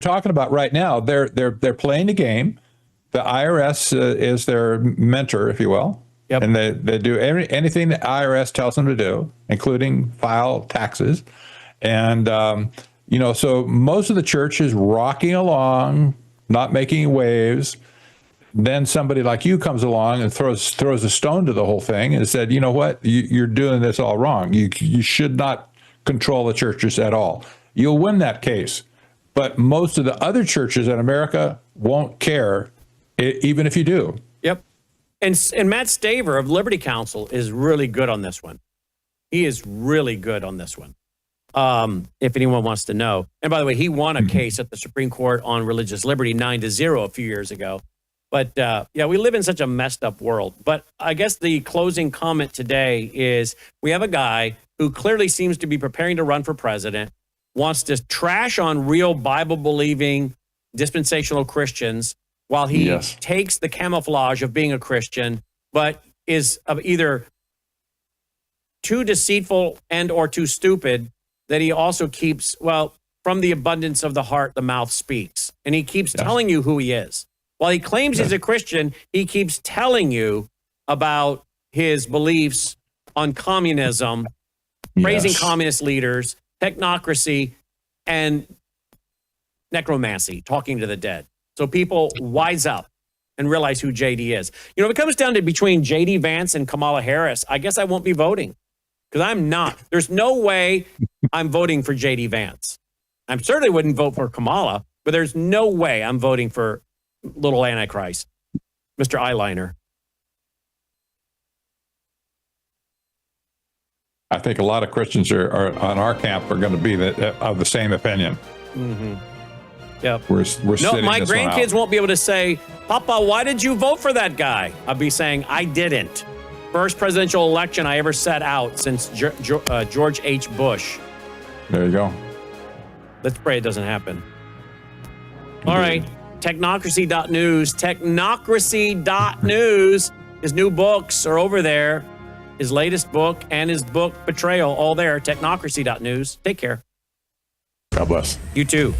talking about right now, they're playing the game. The IRS is their mentor, if you will. Yep. And they do anything the IRS tells them to do, including file taxes. And, so most of the church is rocking along, not making waves. Then somebody like you comes along and throws a stone to the whole thing and said, you know what, you're doing this all wrong. You should not control the churches at all. You'll win that case. But most of the other churches in America won't care, even if you do. Yep. And Matt Staver of Liberty Counsel is really good on this one. He is really good on this one. If anyone wants to know. And by the way, he won a case at the Supreme Court on religious liberty 9-0 a few years ago. But we live in such a messed up world. But I guess the closing comment today is we have a guy who clearly seems to be preparing to run for president, wants to trash on real Bible-believing dispensational Christians while he takes the camouflage of being a Christian, but is either too deceitful and or too stupid that he also keeps, from the abundance of the heart, the mouth speaks. And he keeps telling you who he is. While he claims he's a Christian, he keeps telling you about his beliefs on communism, praising communist leaders, technocracy, and necromancy, talking to the dead. So people wise up and realize who JD is. If it comes down to between JD Vance and Kamala Harris, I guess I won't be voting because I'm not. There's no way I'm voting for JD Vance. I certainly wouldn't vote for Kamala, but there's no way I'm voting for little Antichrist, Mr. Eyeliner. I think a lot of Christians are on our camp are going to be of the same opinion. Mm-hmm. Yep. We're no, my grandkids won't be able to say, Papa, why did you vote for that guy? I'll be saying, I didn't. First presidential election I ever sat out since George H. Bush. There you go. Let's pray it doesn't happen. All right. Technocracy.news. Technocracy.news. His new books are over there. His latest book and his book, Betrayal, all there. Technocracy.news. Take care. God bless. You too.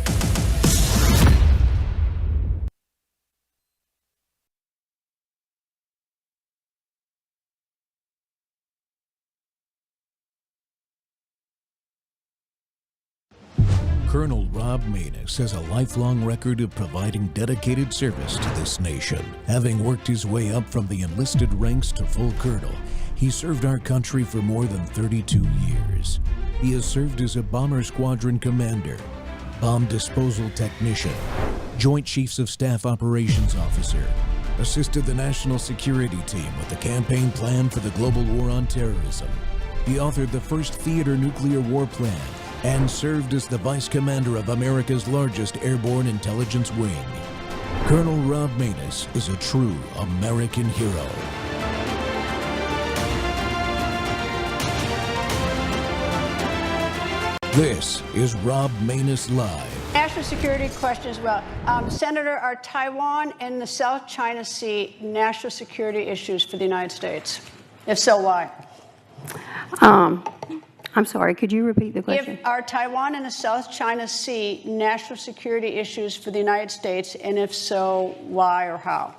Colonel Rob Maness has a lifelong record of providing dedicated service to this nation. Having worked his way up from the enlisted ranks to full colonel, he served our country for more than 32 years. He has served as a bomber squadron commander, bomb disposal technician, Joint Chiefs of Staff operations officer, assisted the national security team with the campaign plan for the global war on terrorism. He authored the first theater nuclear war plan and served as the vice commander of America's largest airborne intelligence wing. Colonel Rob Maness is a true American hero. This is Rob Maness Live. National security question as well. Senator, are Taiwan and the South China Sea national security issues for the United States? If so, why? I'm sorry, could you repeat the question? Are Taiwan and the South China Sea national security issues for the United States, and if so, why or how?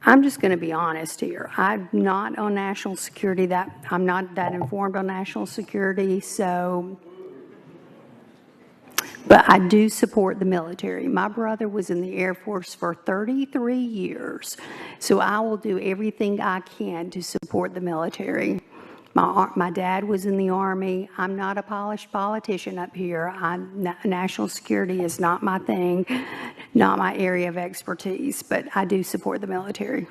I'm just going to be honest here. I'm not on national security. I'm not that informed on national security, but I do support the military. My brother was in the Air Force for 33 years, so I will do everything I can to support the military. My dad was in the Army. I'm not a polished politician up here. National security is not my thing, not my area of expertise, but I do support the military.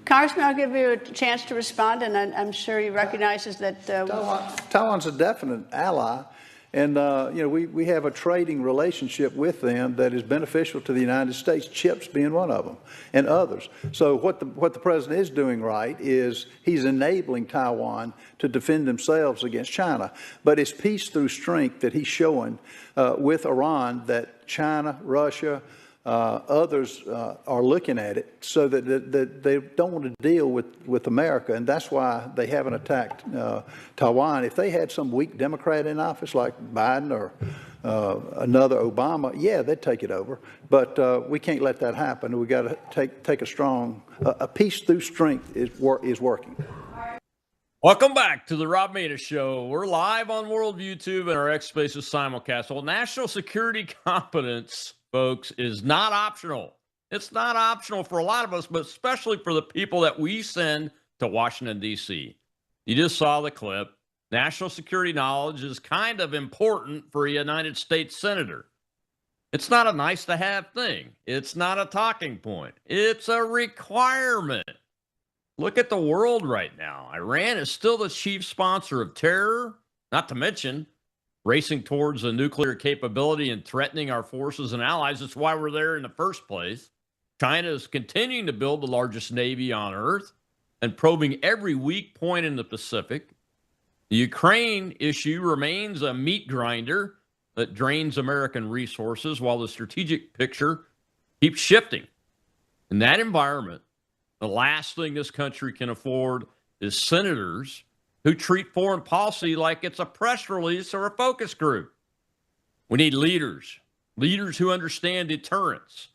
Congressman, I'll give you a chance to respond, and I'm sure he recognizes that... Taiwan's a definite ally, and we have a trading relationship with them that is beneficial to the United States, chips being one of them, and others. So what the president is doing right is he's enabling Taiwan to defend themselves against China. But it's peace through strength that he's showing with Iran that China, Russia, others are looking at it so that they don't want to deal with America, and that's why they haven't attacked Taiwan. If they had some weak Democrat in office like Biden or another Obama, yeah, they'd take it over. But we can't let that happen. We got to take a peace through strength is working. Welcome back to the Rob Maness Show. We're live on World YouTube and our X Spaces simulcast. Well, national security competence, folks, is not optional. It's not optional for a lot of us, but especially for the people that we send to Washington, D.C. You just saw the clip. National security knowledge is kind of important for a United States senator. It's not a nice to have thing. It's not a talking point. It's a requirement. Look at the world right now. Iran is still the chief sponsor of terror, not to mention racing towards a nuclear capability and threatening our forces and allies. That's why we're there in the first place. China is continuing to build the largest navy on earth and probing every weak point in the Pacific. The Ukraine issue remains a meat grinder that drains American resources while the strategic picture keeps shifting. In that environment, the last thing this country can afford is senators who treat foreign policy like it's a press release or a focus group. We need leaders who understand deterrence,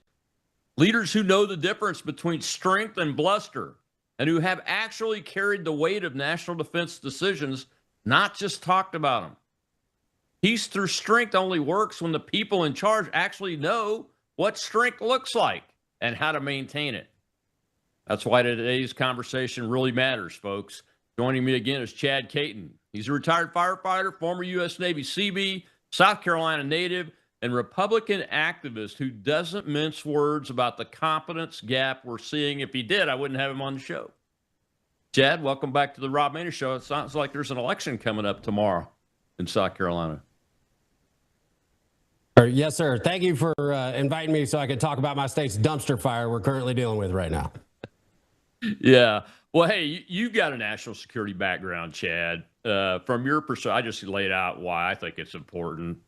leaders who know the difference between strength and bluster, and who have actually carried the weight of national defense decisions, not just talked about them. Peace through strength only works when the people in charge actually know what strength looks like and how to maintain it. That's why today's conversation really matters, folks. Joining me again is Chad Caton. He's a retired firefighter, former U.S. Navy Seabee, South Carolina native, and Republican activist who doesn't mince words about the competence gap we're seeing. If he did, I wouldn't have him on the show. Chad, welcome back to the Rob Maness Show. It sounds like there's an election coming up tomorrow in South Carolina. Yes, sir. Thank you for inviting me so I could talk about my state's dumpster fire we're currently dealing with right now. Yeah. Well, hey, you've got a national security background, Chad. From your perspective, I just laid out why I think it's important.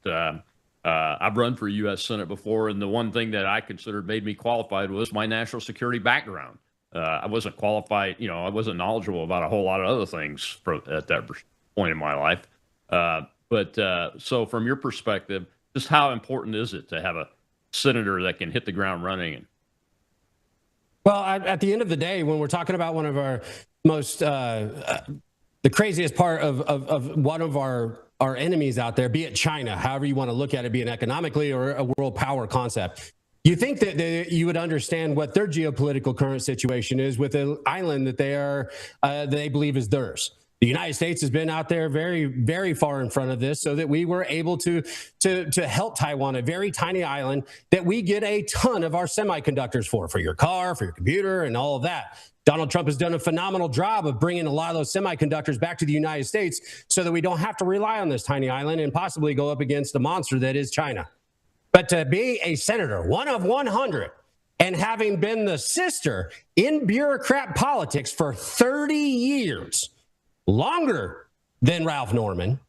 I've run for U.S. Senate before, and the one thing that I considered made me qualified was my national security background. I wasn't qualified, I wasn't knowledgeable about a whole lot of other things at that point in my life. So from your perspective, just how important is it to have a senator that can hit the ground running? Well, at the end of the day, when we're talking about one of our most, the craziest part of one of our enemies out there, be it China, however you want to look at it, be it economically or a world power concept, you think that you would understand what their geopolitical current situation is with an island that they believe is theirs. The United States has been out there very, very far in front of this so that we were able to help Taiwan, a very tiny island that we get a ton of our semiconductors for your car, for your computer, and all of that. Donald Trump has done a phenomenal job of bringing a lot of those semiconductors back to the United States so that we don't have to rely on this tiny island and possibly go up against the monster that is China. But to be a senator, one of 100, and having been the sister in bureaucrat politics for 30 years, longer than Ralph Norman,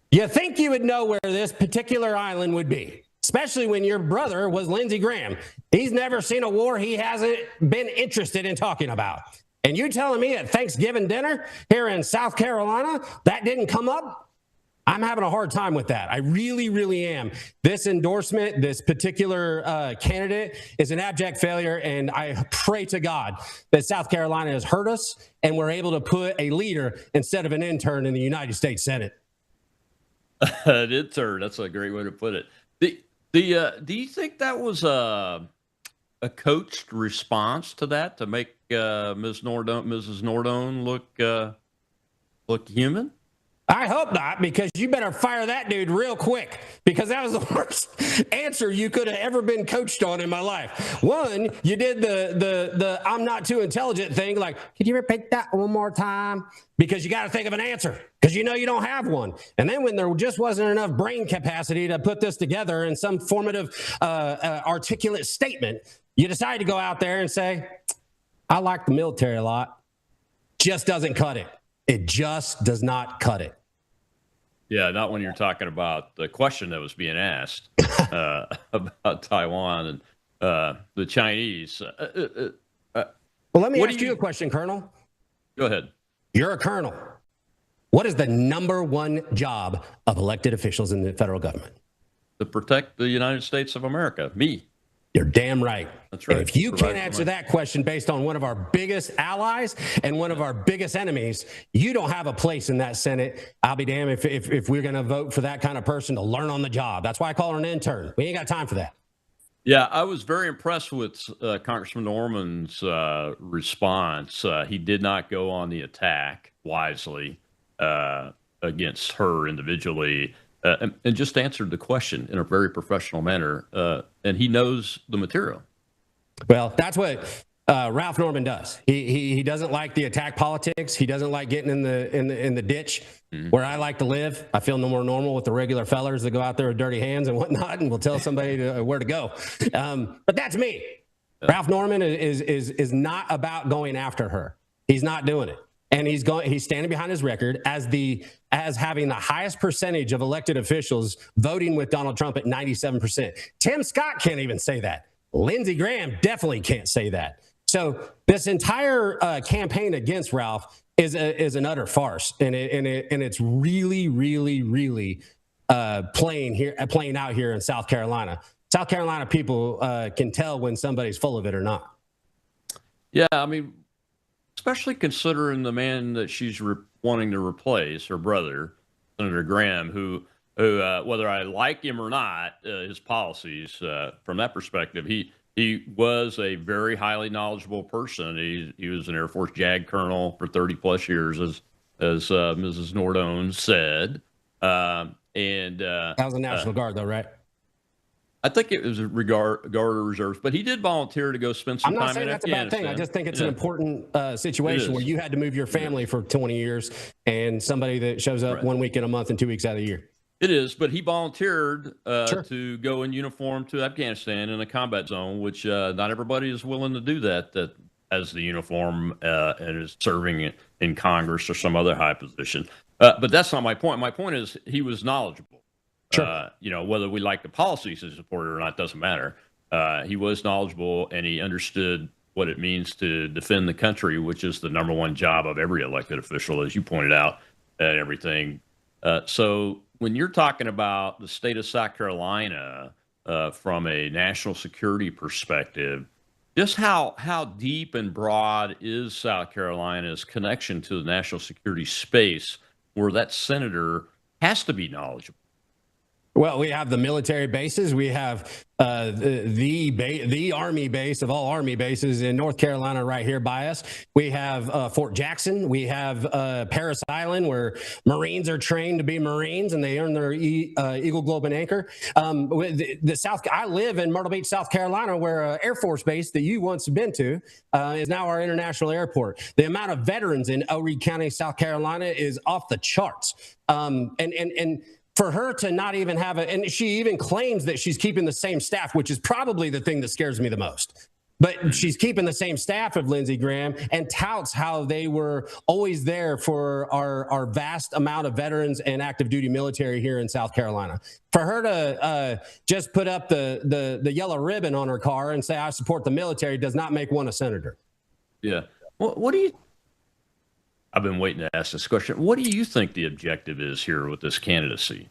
you think you would know where this particular island would be, especially when your brother was Lindsey Graham. He's never seen a war he hasn't been interested in talking about. And you telling me at Thanksgiving dinner here in South Carolina that didn't come up? I'm having a hard time with that. I really, really am. This endorsement, this particular candidate is an abject failure, and I pray to God that South Carolina has hurt us and we're able to put a leader instead of an intern in the United States Senate. An intern, that's a great way to put it. Do you think that was a coached response to that to make Mrs. Nordone look human? I hope not, because you better fire that dude real quick, because that was the worst answer you could have ever been coached on in my life. One, you did the I'm not too intelligent thing, like, could you repeat that one more time? Because you got to think of an answer, because you know you don't have one. And then when there just wasn't enough brain capacity to put this together in some formative, articulate statement, you decide to go out there and say, I like the military a lot. Just doesn't cut it. It just does not cut it. Yeah, not when you're talking about the question that was being asked about Taiwan and the Chinese. Well, let me ask you a question, Colonel. Go ahead. You're a colonel. What is the number one job of elected officials in the federal government? to protect the United States of America, me. You're damn right. That's right. And if you can't answer that question based on one of our biggest allies and one of our biggest enemies, you don't have a place in that Senate. I'll be damned if we're going to vote for that kind of person to learn on the job. That's why I call her an intern. We ain't got time for that. Yeah, I was very impressed with Congressman Norman's response. He did not go on the attack wisely against her individually. And just answered the question in a very professional manner, and he knows the material. Well, that's what Ralph Norman does. He doesn't like the attack politics. He doesn't like getting in the ditch where I like to live. I feel no more normal with the regular fellers that go out there with dirty hands and whatnot, and will tell somebody where to go. But that's me. Yeah. Ralph Norman is not about going after her. He's not doing it. And he's standing behind his record as having the highest percentage of elected officials voting with Donald Trump at 97%. Tim Scott can't even say that. Lindsey Graham definitely can't say that. So this entire campaign against Ralph is an utter farce, and it's really, really, really playing out here in South Carolina. South Carolina people can tell when somebody's full of it or not. Yeah, I mean, especially considering the man that she's wanting to replace, her brother, Senator Graham, who whether I like him or not, his policies, from that perspective, he was a very highly knowledgeable person. He was an Air Force JAG colonel for 30 plus years, as Mrs. Nordone said. That was the National Guard, though, right? I think it was a Guard of Reserves, but he did volunteer to go spend some time in Afghanistan. I'm not saying that's a bad thing. I just think it's an important situation where you had to move your family for 20 years and somebody that shows up 1 week in a month and 2 weeks out of the year. It is, but he volunteered to go in uniform to Afghanistan in a combat zone, which not everybody is willing to do that has the uniform and is serving in Congress or some other high position. But that's not my point. My point is he was knowledgeable. Sure. Whether we like the policies he supported or not doesn't matter. He was knowledgeable, and he understood what it means to defend the country, which is the number one job of every elected official, as you pointed out, and everything. So when you're talking about the state of South Carolina from a national security perspective, just how deep and broad is South Carolina's connection to the national security space where that senator has to be knowledgeable? Well, we have the military bases. We have the Army base of all Army bases in North Carolina right here by us. We have Fort Jackson. We have Parris Island, where Marines are trained to be Marines and they earn their Eagle, Globe, and Anchor. I live in Myrtle Beach, South Carolina, where Air Force Base that you once been to is now our international airport. The amount of veterans in El Reed County, South Carolina is off the charts. And for her to not even have and she even claims that she's keeping the same staff, which is probably the thing that scares me the most. But she's keeping the same staff of Lindsey Graham and touts how they were always there for our vast amount of veterans and active duty military here in South Carolina. For her to just put up the yellow ribbon on her car and say, I support the military, does not make one a senator. Yeah. What do you... I've been waiting to ask this question. What do you think the objective is here with this candidacy?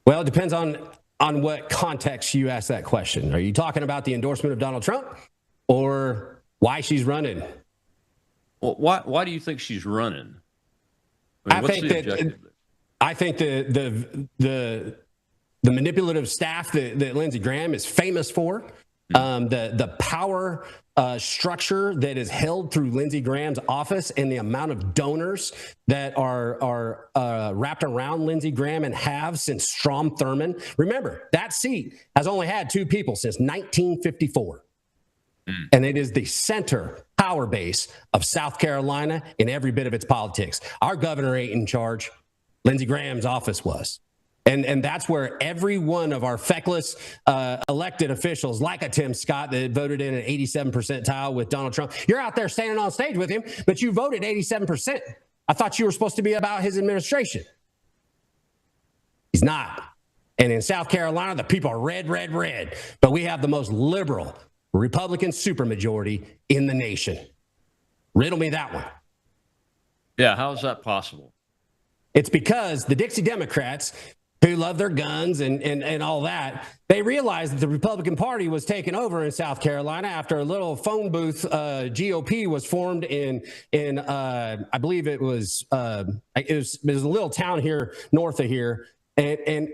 Well, it depends on what context you ask that question. Are you talking about the endorsement of Donald Trump or why she's running? Well, why do you think she's running? What's the objective? I think the manipulative staff that Lindsey Graham is famous for, the power structure that is held through Lindsey Graham's office and the amount of donors that are wrapped around Lindsey Graham and have since Strom Thurmond. Remember, that seat has only had two people since 1954. And it is the center power base of South Carolina in every bit of its politics. Our governor ain't in charge. Lindsey Graham's office was. And that's where every one of our feckless elected officials, like a Tim Scott that voted in an 87 percentile with Donald Trump, you're out there standing on stage with him, but you voted 87%. I thought you were supposed to be about his administration. He's not. And in South Carolina, the people are red, red, red. But we have the most liberal Republican supermajority in the nation. Riddle me that one. Yeah, how is that possible? It's because the Dixie Democrats who love their guns and all that, they realized that the Republican Party was taken over in South Carolina after a little phone booth GOP was formed in I believe it was a little town here north of here, and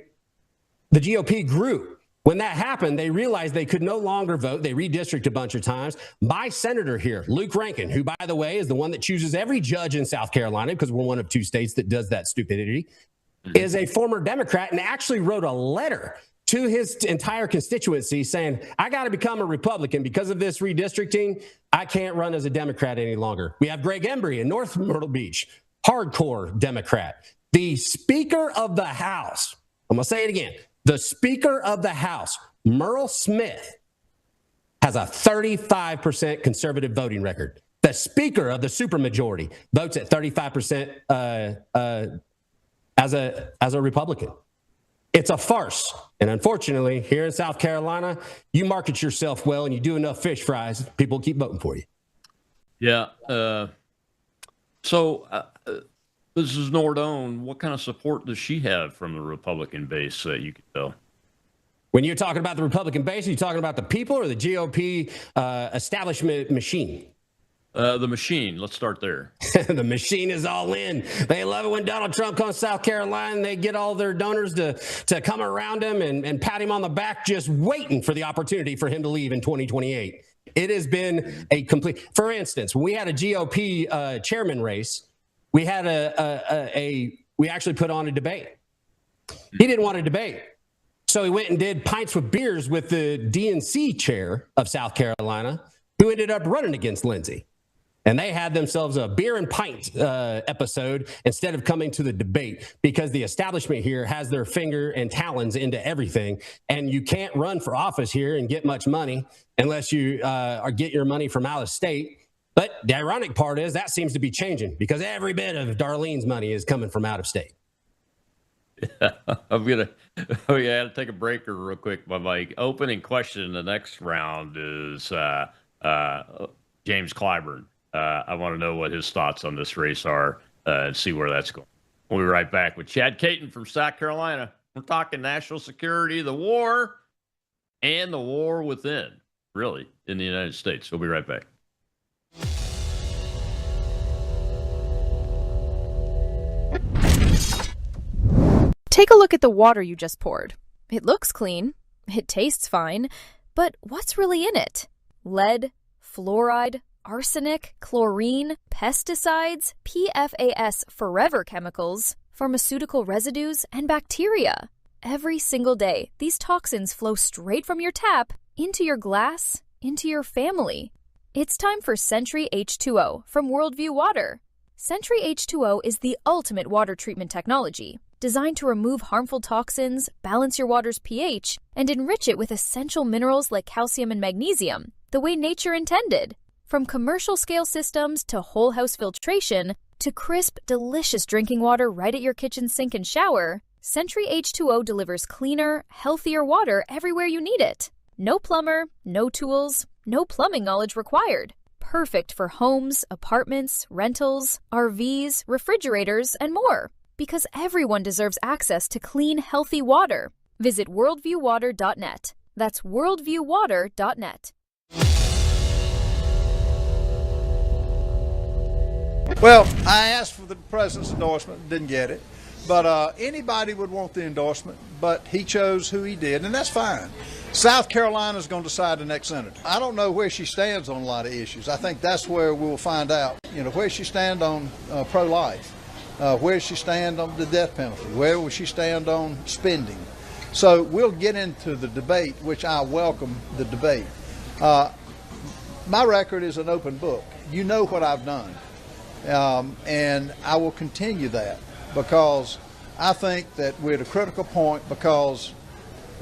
the GOP grew. When that happened, they realized they could no longer vote. They redistricted a bunch of times. My senator here, Luke Rankin, who, by the way, is the one that chooses every judge in South Carolina, because we're one of 2 states that does that stupidity, is a former Democrat and actually wrote a letter to his entire constituency saying, I got to become a Republican because of this redistricting. I can't run as a Democrat any longer. We have Greg Embry in North Myrtle Beach, hardcore Democrat. The Speaker of the House, I'm going to say it again, the Speaker of the House, Merle Smith, has a 35% conservative voting record. The Speaker of the supermajority votes at 35% as a Republican. It's a farce. And unfortunately, here in South Carolina, you market yourself well and you do enough fish fries, people keep voting for you. Yeah. So Mrs. Nordone, what kind of support does she have from the Republican base that you can tell? When you're talking about the Republican base, are you talking about the people or the GOP establishment machine? The machine. Let's start there. The machine is all in. They love it when Donald Trump comes to South Carolina and they get all their donors to come around him and pat him on the back, just waiting for the opportunity for him to leave in 2028. It has been a complete, for instance, when we had a GOP chairman race, we had we actually put on a debate. He didn't want to debate. So he went and did pints with beers with the DNC chair of South Carolina, who ended up running against Lindsey. And they had themselves a beer and pint episode instead of coming to the debate, because the establishment here has their finger and talons into everything. And you can't run for office here and get much money unless you get your money from out of state. But the ironic part is that seems to be changing, because every bit of Darlene's money is coming from out of state. Yeah, I had to take a break real quick. But my opening question in the next round is James Clyburn. I want to know what his thoughts on this race are and see where that's going. We'll be right back with Chad Caton from South Carolina. We're talking national security, the war, and the war within, really, in the United States. We'll be right back. Take a look at the water you just poured. It looks clean. It tastes fine. But what's really in it? Lead, fluoride, arsenic, chlorine, pesticides, PFAS forever chemicals, pharmaceutical residues, and bacteria. Every single day, these toxins flow straight from your tap into your glass, into your family. It's time for Sentry H2O from Worldview Water. Sentry H2O is the ultimate water treatment technology, designed to remove harmful toxins, balance your water's pH, and enrich it with essential minerals like calcium and magnesium, the way nature intended. From commercial-scale systems to whole-house filtration to crisp, delicious drinking water right at your kitchen sink and shower, Sentry H2O delivers cleaner, healthier water everywhere you need it. No plumber, no tools, no plumbing knowledge required. Perfect for homes, apartments, rentals, RVs, refrigerators, and more. Because everyone deserves access to clean, healthy water. Visit worldviewwater.net. That's worldviewwater.net. Well, I asked for the president's endorsement, didn't get it. But anybody would want the endorsement, but he chose who he did, and that's fine. South Carolina's going to decide the next senator. I don't know where she stands on a lot of issues. I think that's where we'll find out, where she stand on pro-life. Where does she stand on the death penalty? Where will she stand on spending? So we'll get into the debate, which I welcome the debate. My record is an open book. You know what I've done. And I will continue that, because I think that we're at a critical point, because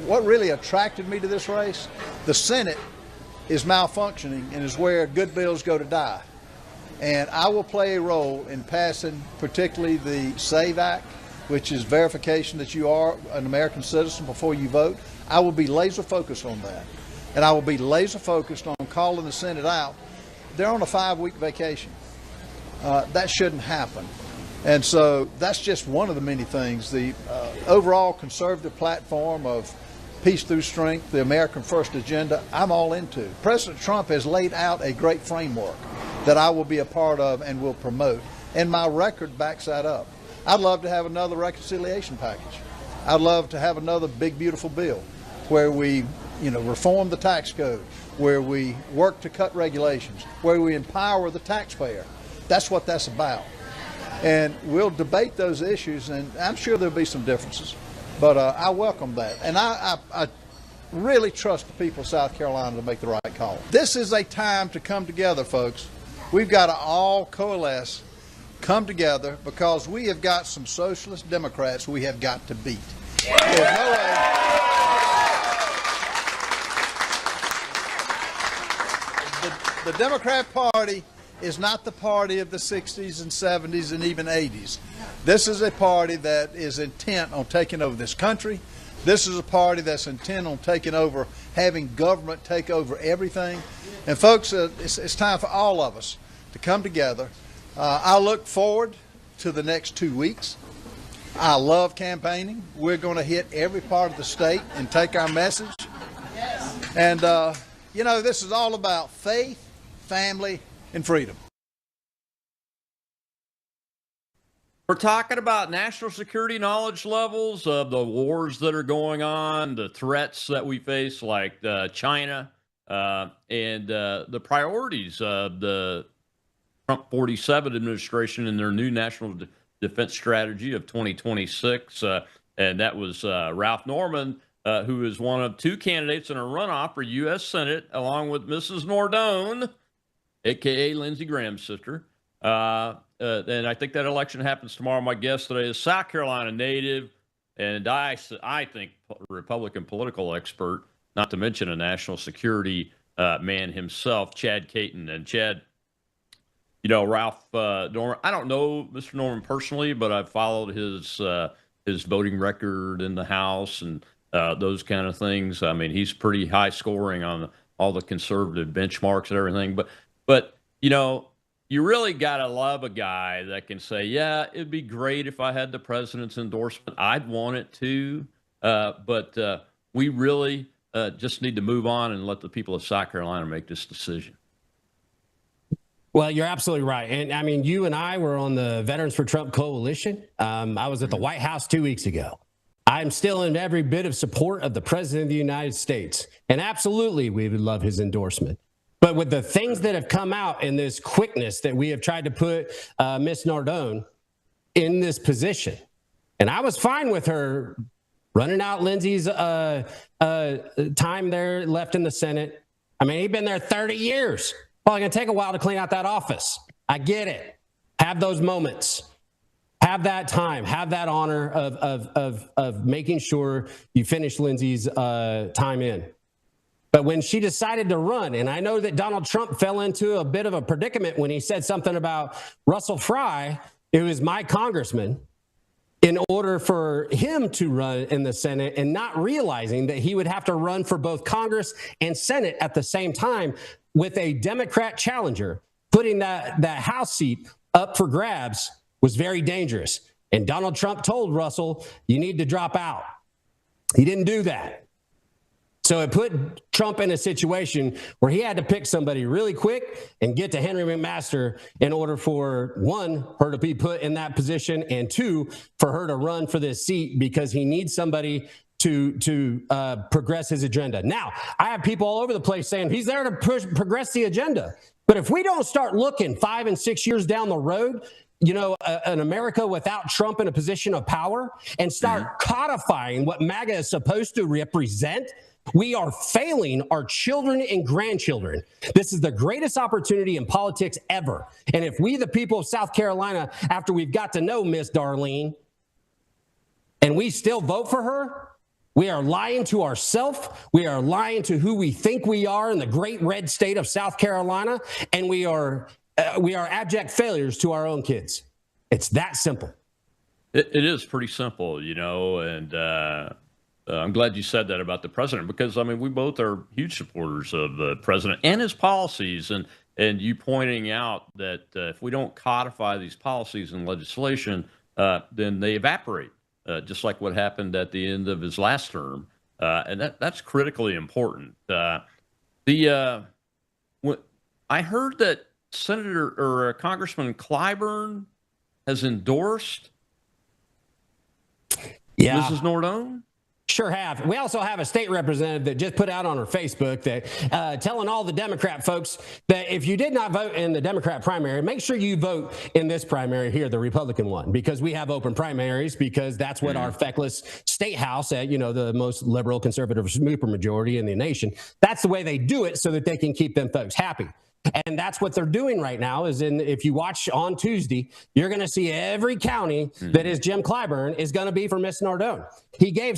what really attracted me to this race, the Senate is malfunctioning and is where good bills go to die. And I will play a role in passing particularly the SAVE Act, which is verification that you are an American citizen before you vote. I will be laser focused on that. And I will be laser focused on calling the Senate out. They're on a 5-week vacation. That shouldn't happen. And so that's just one of the many things. The overall conservative platform of peace through strength, the American First agenda, I'm all into. President Trump has laid out a great framework that I will be a part of and will promote, and my record backs that up. I'd love to have another reconciliation package. I'd love to have another big, beautiful bill where we, reform the tax code, where we work to cut regulations, where we empower the taxpayer. That's what that's about. And we'll debate those issues, and I'm sure there'll be some differences, but I welcome that. And I really trust the people of South Carolina to make the right call. This is a time to come together, folks. We've got to all coalesce, come together, because we have got some socialist Democrats we have got to beat. There's no way. The Democrat Party is not the party of the 60s and 70s and even 80s. This is a party that is intent on taking over this country. This is a party that's intent on taking over, having government take over everything. And folks, it's time for all of us to come together. I look forward to the next 2 weeks. I love campaigning. We're going to hit every part of the state and take our message. And, this is all about faith, family, and freedom. We're talking about national security knowledge levels of the wars that are going on, the threats that we face, like China, and the priorities of the Trump 47 administration and their new national defense strategy of 2026. And that was Ralph Norman, who is one of two candidates in a runoff for U.S. Senate, along with Mrs. Nordone, a.k.a. Lindsey Graham's sister. And I think that election happens tomorrow. My guest today is South Carolina native, and I think Republican political expert, not to mention a national security man himself, Chad Caton. And Chad, Ralph Norman, I don't know Mr. Norman personally, but I've followed his voting record in the House and those kind of things. I mean, he's pretty high scoring on all the conservative benchmarks and everything. But you really got to love a guy that can say, yeah, it'd be great if I had the president's endorsement. I'd want it too. But we really just need to move on and let the people of South Carolina make this decision. Well, you're absolutely right. And I mean, you and I were on the Veterans for Trump coalition. I was at the White House 2 weeks ago. I'm still in every bit of support of the president of the United States. And absolutely, we would love his endorsement. But with the things that have come out in this quickness that we have tried to put Miss Nardone in this position, and I was fine with her running out Lindsey's time there left in the Senate. I mean, he'd been there 30 years. Probably going to take a while to clean out that office. I get it. Have those moments. Have that time. Have that honor of making sure you finish Lindsey's time in. But when she decided to run, and I know that Donald Trump fell into a bit of a predicament when he said something about Russell Fry, who is my congressman, in order for him to run in the Senate, and not realizing that he would have to run for both Congress and Senate at the same time with a Democrat challenger, putting that House seat up for grabs was very dangerous. And Donald Trump told Russell, you need to drop out. He didn't do that. So it put Trump in a situation where he had to pick somebody really quick and get to Henry McMaster in order for, one, her to be put in that position, and two, for her to run for this seat, because he needs somebody to progress his agenda. Now, I have people all over the place saying he's there to progress the agenda. But if we don't start looking 5 and 6 years down the road, an America without Trump in a position of power, and start codifying what MAGA is supposed to represent, we are failing our children and grandchildren. This is the greatest opportunity in politics ever. And if we, the people of South Carolina, after we've got to know Miss Darlene, and we still vote for her, we are lying to ourselves. We are lying to who we think we are in the great red state of South Carolina. And we are abject failures to our own kids. It's that simple. It is pretty simple, and I'm glad you said that about the president, because, I mean, we both are huge supporters of the president and his policies. And, and you pointing out that if we don't codify these policies in legislation, then they evaporate, just like what happened at the end of his last term. And that's critically important. I heard that Senator or Congressman Clyburn has endorsed Mrs. Nordone. Sure have. We also have a state representative that just put out on her Facebook that telling all the Democrat folks that if you did not vote in the Democrat primary, make sure you vote in this primary here, the Republican one, because we have open primaries, because that's what our feckless state house at, the most liberal conservative supermajority in the nation. That's the way they do it so that they can keep them folks happy. And that's what they're doing right now if you watch on Tuesday, you're going to see every county that is Jim Clyburn is going to be for Miss Nardone. He gave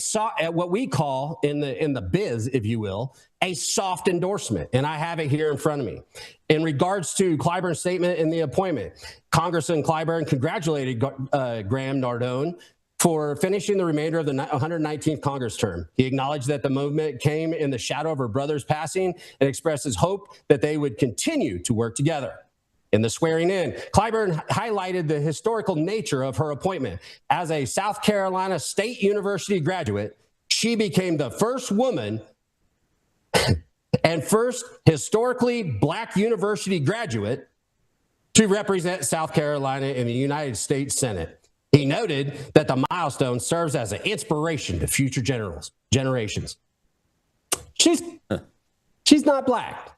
what we call in the biz, if you will, a soft endorsement. And I have it here in front of me. In regards to Clyburn's statement in the appointment, Congressman Clyburn congratulated Graham Nardone for finishing the remainder of the 119th Congress term. He acknowledged that the movement came in the shadow of her brother's passing and expressed his hope that they would continue to work together. In the swearing in, Clyburn highlighted the historical nature of her appointment. As a South Carolina State University graduate, she became the first woman and first historically Black university graduate to represent South Carolina in the United States Senate. He noted that the milestone serves as an inspiration to future generations. She's not Black,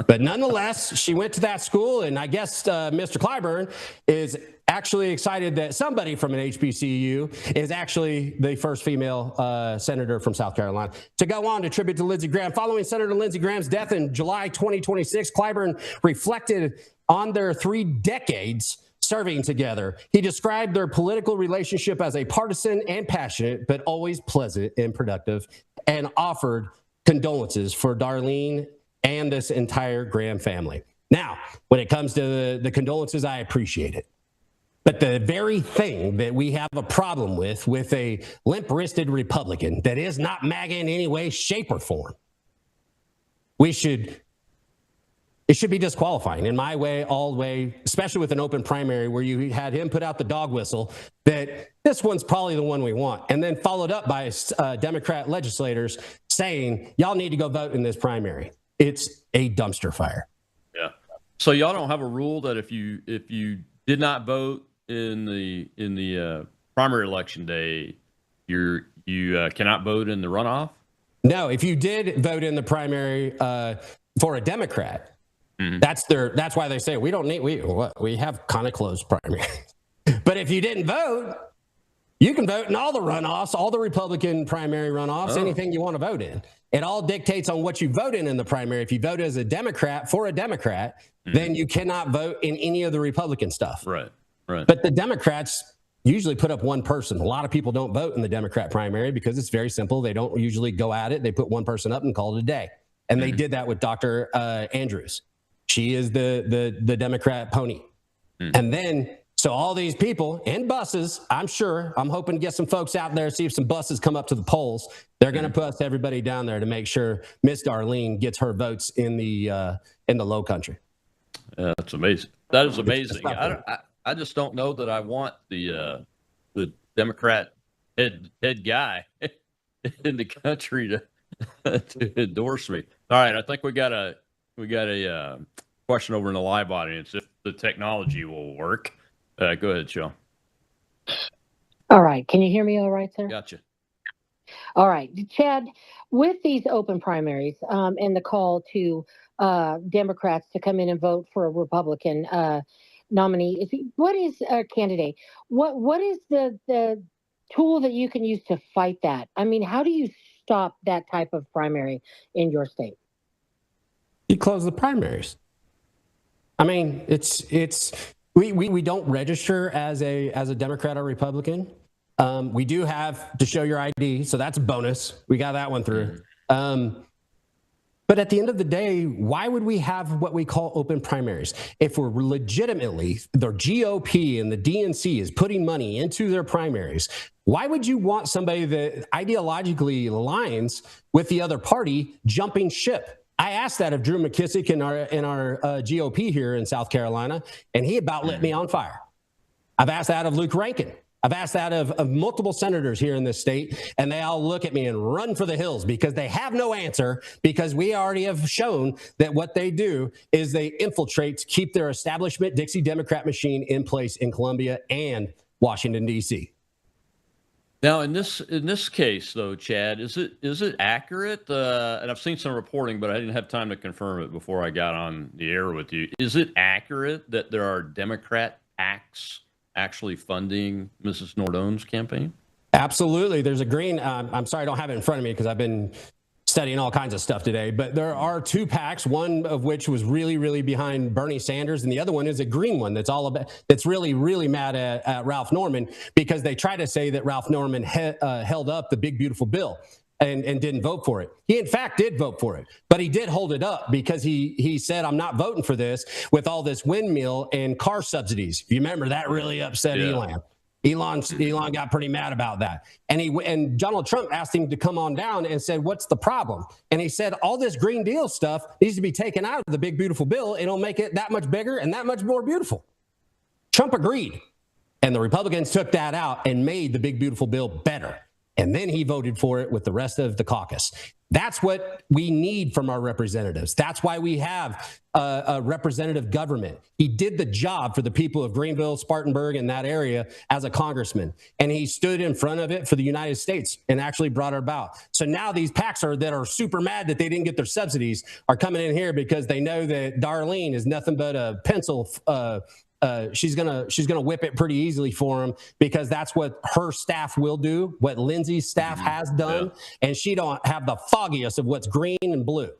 but nonetheless, she went to that school, and I guess Mr. Clyburn is actually excited that somebody from an HBCU is actually the first female senator from South Carolina. To go on to tribute to Lindsey Graham, following Senator Lindsey Graham's death in July 2026, Clyburn reflected on their 3 decades serving together. He described their political relationship as a partisan and passionate, but always pleasant and productive, and offered condolences for Darlene and this entire Graham family. Now, when it comes to the condolences, I appreciate it. But the very thing that we have a problem with a limp-wristed Republican that is not MAGA in any way, shape, or form, it should be disqualifying in my way, all way, especially with an open primary where you had him put out the dog whistle that this one's probably the one we want. And then followed up by Democrat legislators saying, y'all need to go vote in this primary. It's a dumpster fire. Yeah. So y'all don't have a rule that if you did not vote in the primary election day, you cannot vote in the runoff? No, if you did vote in the primary for a Democrat, that's why they say we have kind of closed primary. But if you didn't vote, you can vote in all the runoffs, all the Republican primary runoffs, anything you want to vote in. It all dictates on what you vote in the primary. If you vote as a Democrat for a Democrat, then you cannot vote in any of the Republican stuff. Right. But the Democrats usually put up one person. A lot of people don't vote in the Democrat primary because it's very simple. They don't usually go at it. They put one person up and call it a day. And they did that with Dr. Andrews. She is the Democrat pony. And then, so all these people in buses, I'm hoping to get some folks out there, see if some buses come up to the polls. They're going to put everybody down there to make sure Miss Darlene gets her votes in the Low Country. That's amazing. That is amazing. I just don't know that I want the Democrat head guy in the country to endorse me. All right, I think we got a question over in the live audience if the technology will work. Go ahead, Sean. All right. Can you hear me all right, sir? Gotcha. All right. Chad, with these open primaries and the call to Democrats to come in and vote for a Republican nominee, what is a candidate? What is the tool that you can use to fight that? I mean, how do you stop that type of primary in your state? You close the primaries. I mean, we don't register as a Democrat or Republican. We do have to show your ID, so that's a bonus. We got that one through. But at the end of the day, why would we have what we call open primaries? If we're legitimately, the GOP and the DNC is putting money into their primaries, why would you want somebody that ideologically aligns with the other party jumping ship I asked that of Drew McKissick in our GOP here in South Carolina, and he about lit me on fire. I've asked that of Luke Rankin. I've asked that of multiple senators here in this state, and they all look at me and run for the hills because they have no answer, because we already have shown that what they do is they infiltrate to keep their establishment Dixie Democrat machine in place in Columbia and Washington, D.C. Now, in this case, though, Chad, is it accurate? And I've seen some reporting, but I didn't have time to confirm it before I got on the air with you. Is it accurate that there are Democrat PACs actually funding Mrs. Nordone's campaign? Absolutely. There's a green. I'm sorry, I don't have it in front of me because I've been studying all kinds of stuff today. But there are two PACs, one of which was really, really behind Bernie Sanders, and the other one is a green one that's really, really mad at Ralph Norman because they try to say that Ralph Norman held up the big, beautiful bill. And didn't vote for it. He, in fact, did vote for it, but he did hold it up because he said, I'm not voting for this with all this windmill and car subsidies. If you remember, that really upset Elon. Elon got pretty mad about that. And Donald Trump asked him to come on down and said, what's the problem? And he said, all this Green Deal stuff needs to be taken out of the big, beautiful bill. It'll make it that much bigger and that much more beautiful. Trump agreed. And the Republicans took that out and made the big, beautiful bill better. And then he voted for it with the rest of the caucus. That's what we need from our representatives. That's why we have a representative government. He did the job for the people of Greenville, Spartanburg, and that area as a congressman. And he stood in front of it for the United States and actually brought it about. So now these PACs that are super mad that they didn't get their subsidies are coming in here because they know that Darlene is nothing but a pencil. She's gonna whip it pretty easily for him because that's what her staff will do, what Lindsay's staff has done, and she don't have the foggiest of what's green and blue.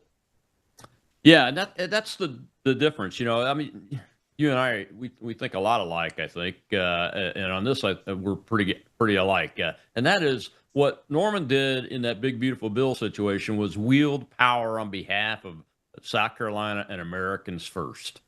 Yeah, that's the difference. You know, I mean, you and I we think a lot alike. I think, and on this, we're pretty alike. And that is what Norman did in that big beautiful bill situation was wield power on behalf of South Carolina and Americans first.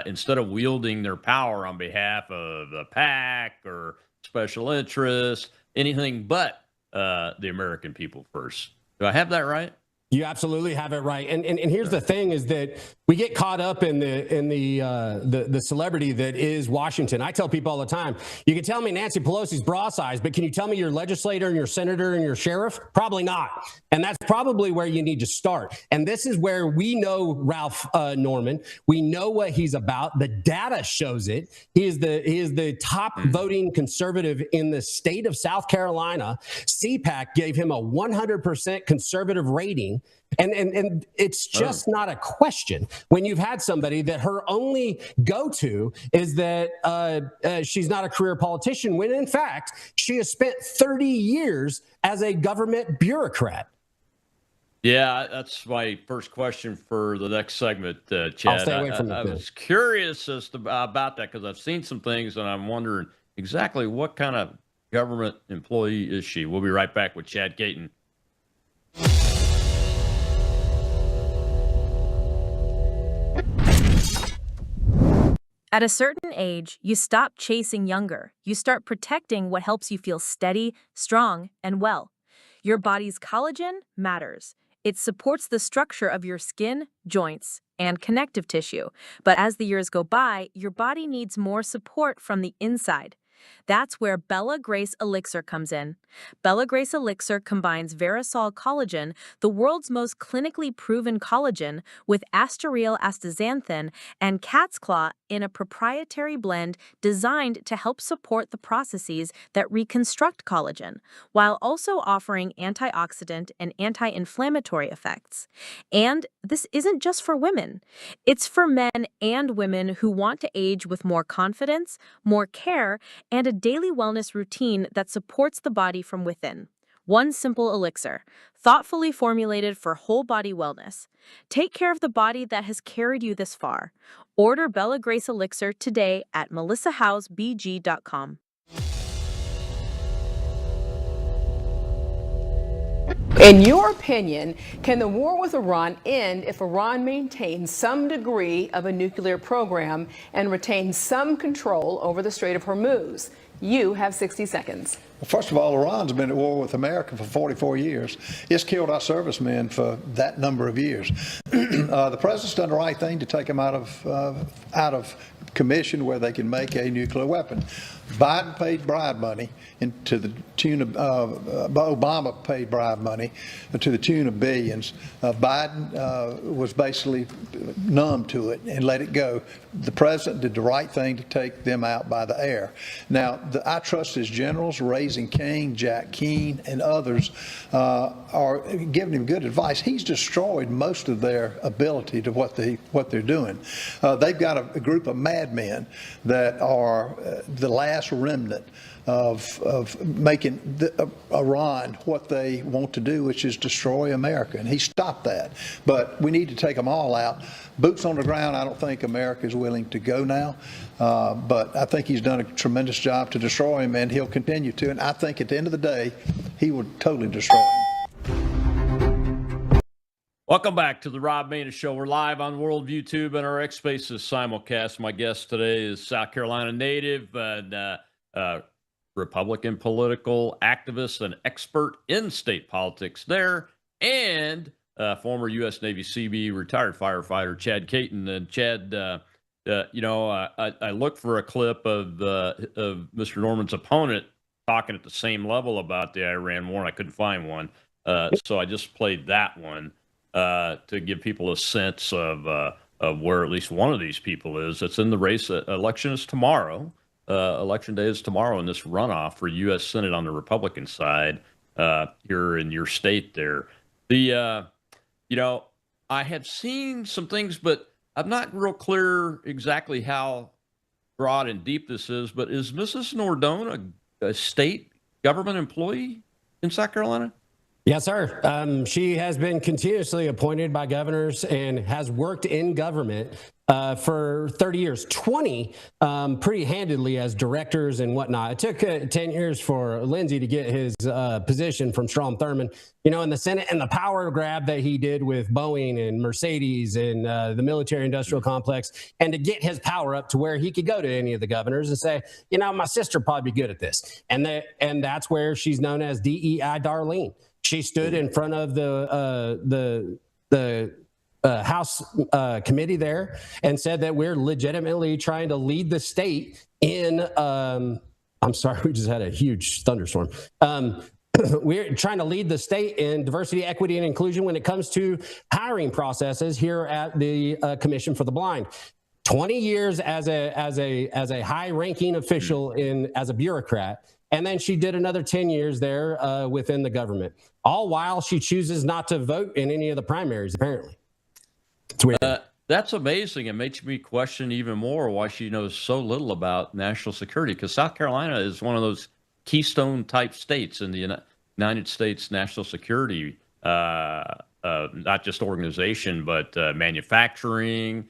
Instead of wielding their power on behalf of the PAC or special interests, anything but the American people first. Do I have that right? You absolutely have it right. And here's the thing is that we get caught up in the celebrity that is Washington. I tell people all the time, you can tell me Nancy Pelosi's bra size, but can you tell me your legislator and your senator and your sheriff? Probably not. And that's probably where you need to start. And this is where we know Ralph Norman. We know what he's about. The data shows it. He is the top voting conservative in the state of South Carolina. CPAC gave him a 100% conservative rating. And it's just not a question when you've had somebody that her only go-to is that she's not a career politician, when in fact she has spent 30 years as a government bureaucrat. Yeah, that's my first question for the next segment, Chad. I'll stay away from I was curious about that because I've seen some things and I'm wondering exactly what kind of government employee is she. We'll be right back with Chad Caton. At a certain age, you stop chasing younger. You start protecting what helps you feel steady, strong, and well. Your body's collagen matters. It supports the structure of your skin, joints, and connective tissue. But as the years go by, your body needs more support from the inside. That's where Bella Grace Elixir comes in. Bella Grace Elixir combines Verisol collagen, the world's most clinically proven collagen, with Asteryl astaxanthin and cat's claw in a proprietary blend designed to help support the processes that reconstruct collagen, while also offering antioxidant and anti-inflammatory effects. And this isn't just for women. It's for men and women who want to age with more confidence, more care, and a daily wellness routine that supports the body from within. One simple elixir, thoughtfully formulated for whole body wellness. Take care of the body that has carried you this far. Order Bella Grace Elixir today at melissahousebg.com. In your opinion, can the war with Iran end if Iran maintains some degree of a nuclear program and retains some control over the Strait of Hormuz? You have 60 seconds. Well, first of all, Iran's been at war with America for 44 years. It's killed our servicemen for that number of years. The president's done the right thing to take them out of commission where they can make a nuclear weapon. Biden paid bribe money to the tune of Obama paid bribe money to the tune of billions. Biden was basically numb to it and let it go. The president did the right thing to take them out by the air. Now, I trust his generals, Raising King, Jack Keane, and others are giving him good advice. He's destroyed most of their ability to what they're doing. They've got a group of madmen that are the last remnant of making Iran what they want to do, which is destroy America. And he stopped that. But we need to take them all out. Boots on the ground, I don't think America is willing to go now. But I think he's done a tremendous job to destroy him, and he'll continue to. And I think at the end of the day, he would totally destroy him. Welcome back to the Rob Maness Show. We're live on World YouTube and our X Spaces simulcast. My guest today is South Carolina native and Republican political activist and expert in state politics there, and former U.S. Navy Seabee retired firefighter Chad Caton. And Chad, I looked for a clip of Mr. Norman's opponent talking at the same level about the Iran war, and I couldn't find one. So I just played that one to give people a sense of where at least one of these people is. It's in the race. Election is tomorrow. Election day is tomorrow in this runoff for U.S. Senate on the Republican side here in your state there. I have seen some things, but I'm not real clear exactly how broad and deep this is. But is Mrs. Nordone a state government employee in South Carolina? Yes, sir. She has been continuously appointed by governors and has worked in government for 30 years, 20 pretty handedly as directors and whatnot. It took 10 years for Lindsey to get his position from Strom Thurmond, in the Senate, and the power grab that he did with Boeing and Mercedes and the military industrial complex, and to get his power up to where he could go to any of the governors and say, my sister would probably be good at this. And that's where she's known as DEI Darlene. She stood in front of the House committee there and said that we're legitimately trying to lead the state in. I'm sorry, we just had a huge thunderstorm. We're trying to lead the state in diversity, equity, and inclusion when it comes to hiring processes here at the Commission for the Blind. 20 years as a high-ranking official as a bureaucrat. And then she did another 10 years there within the government, all while she chooses not to vote in any of the primaries, apparently. It's weird. That's amazing. It makes me question even more why she knows so little about national security, because South Carolina is one of those keystone-type states in the United States national security, not just organization, but manufacturing,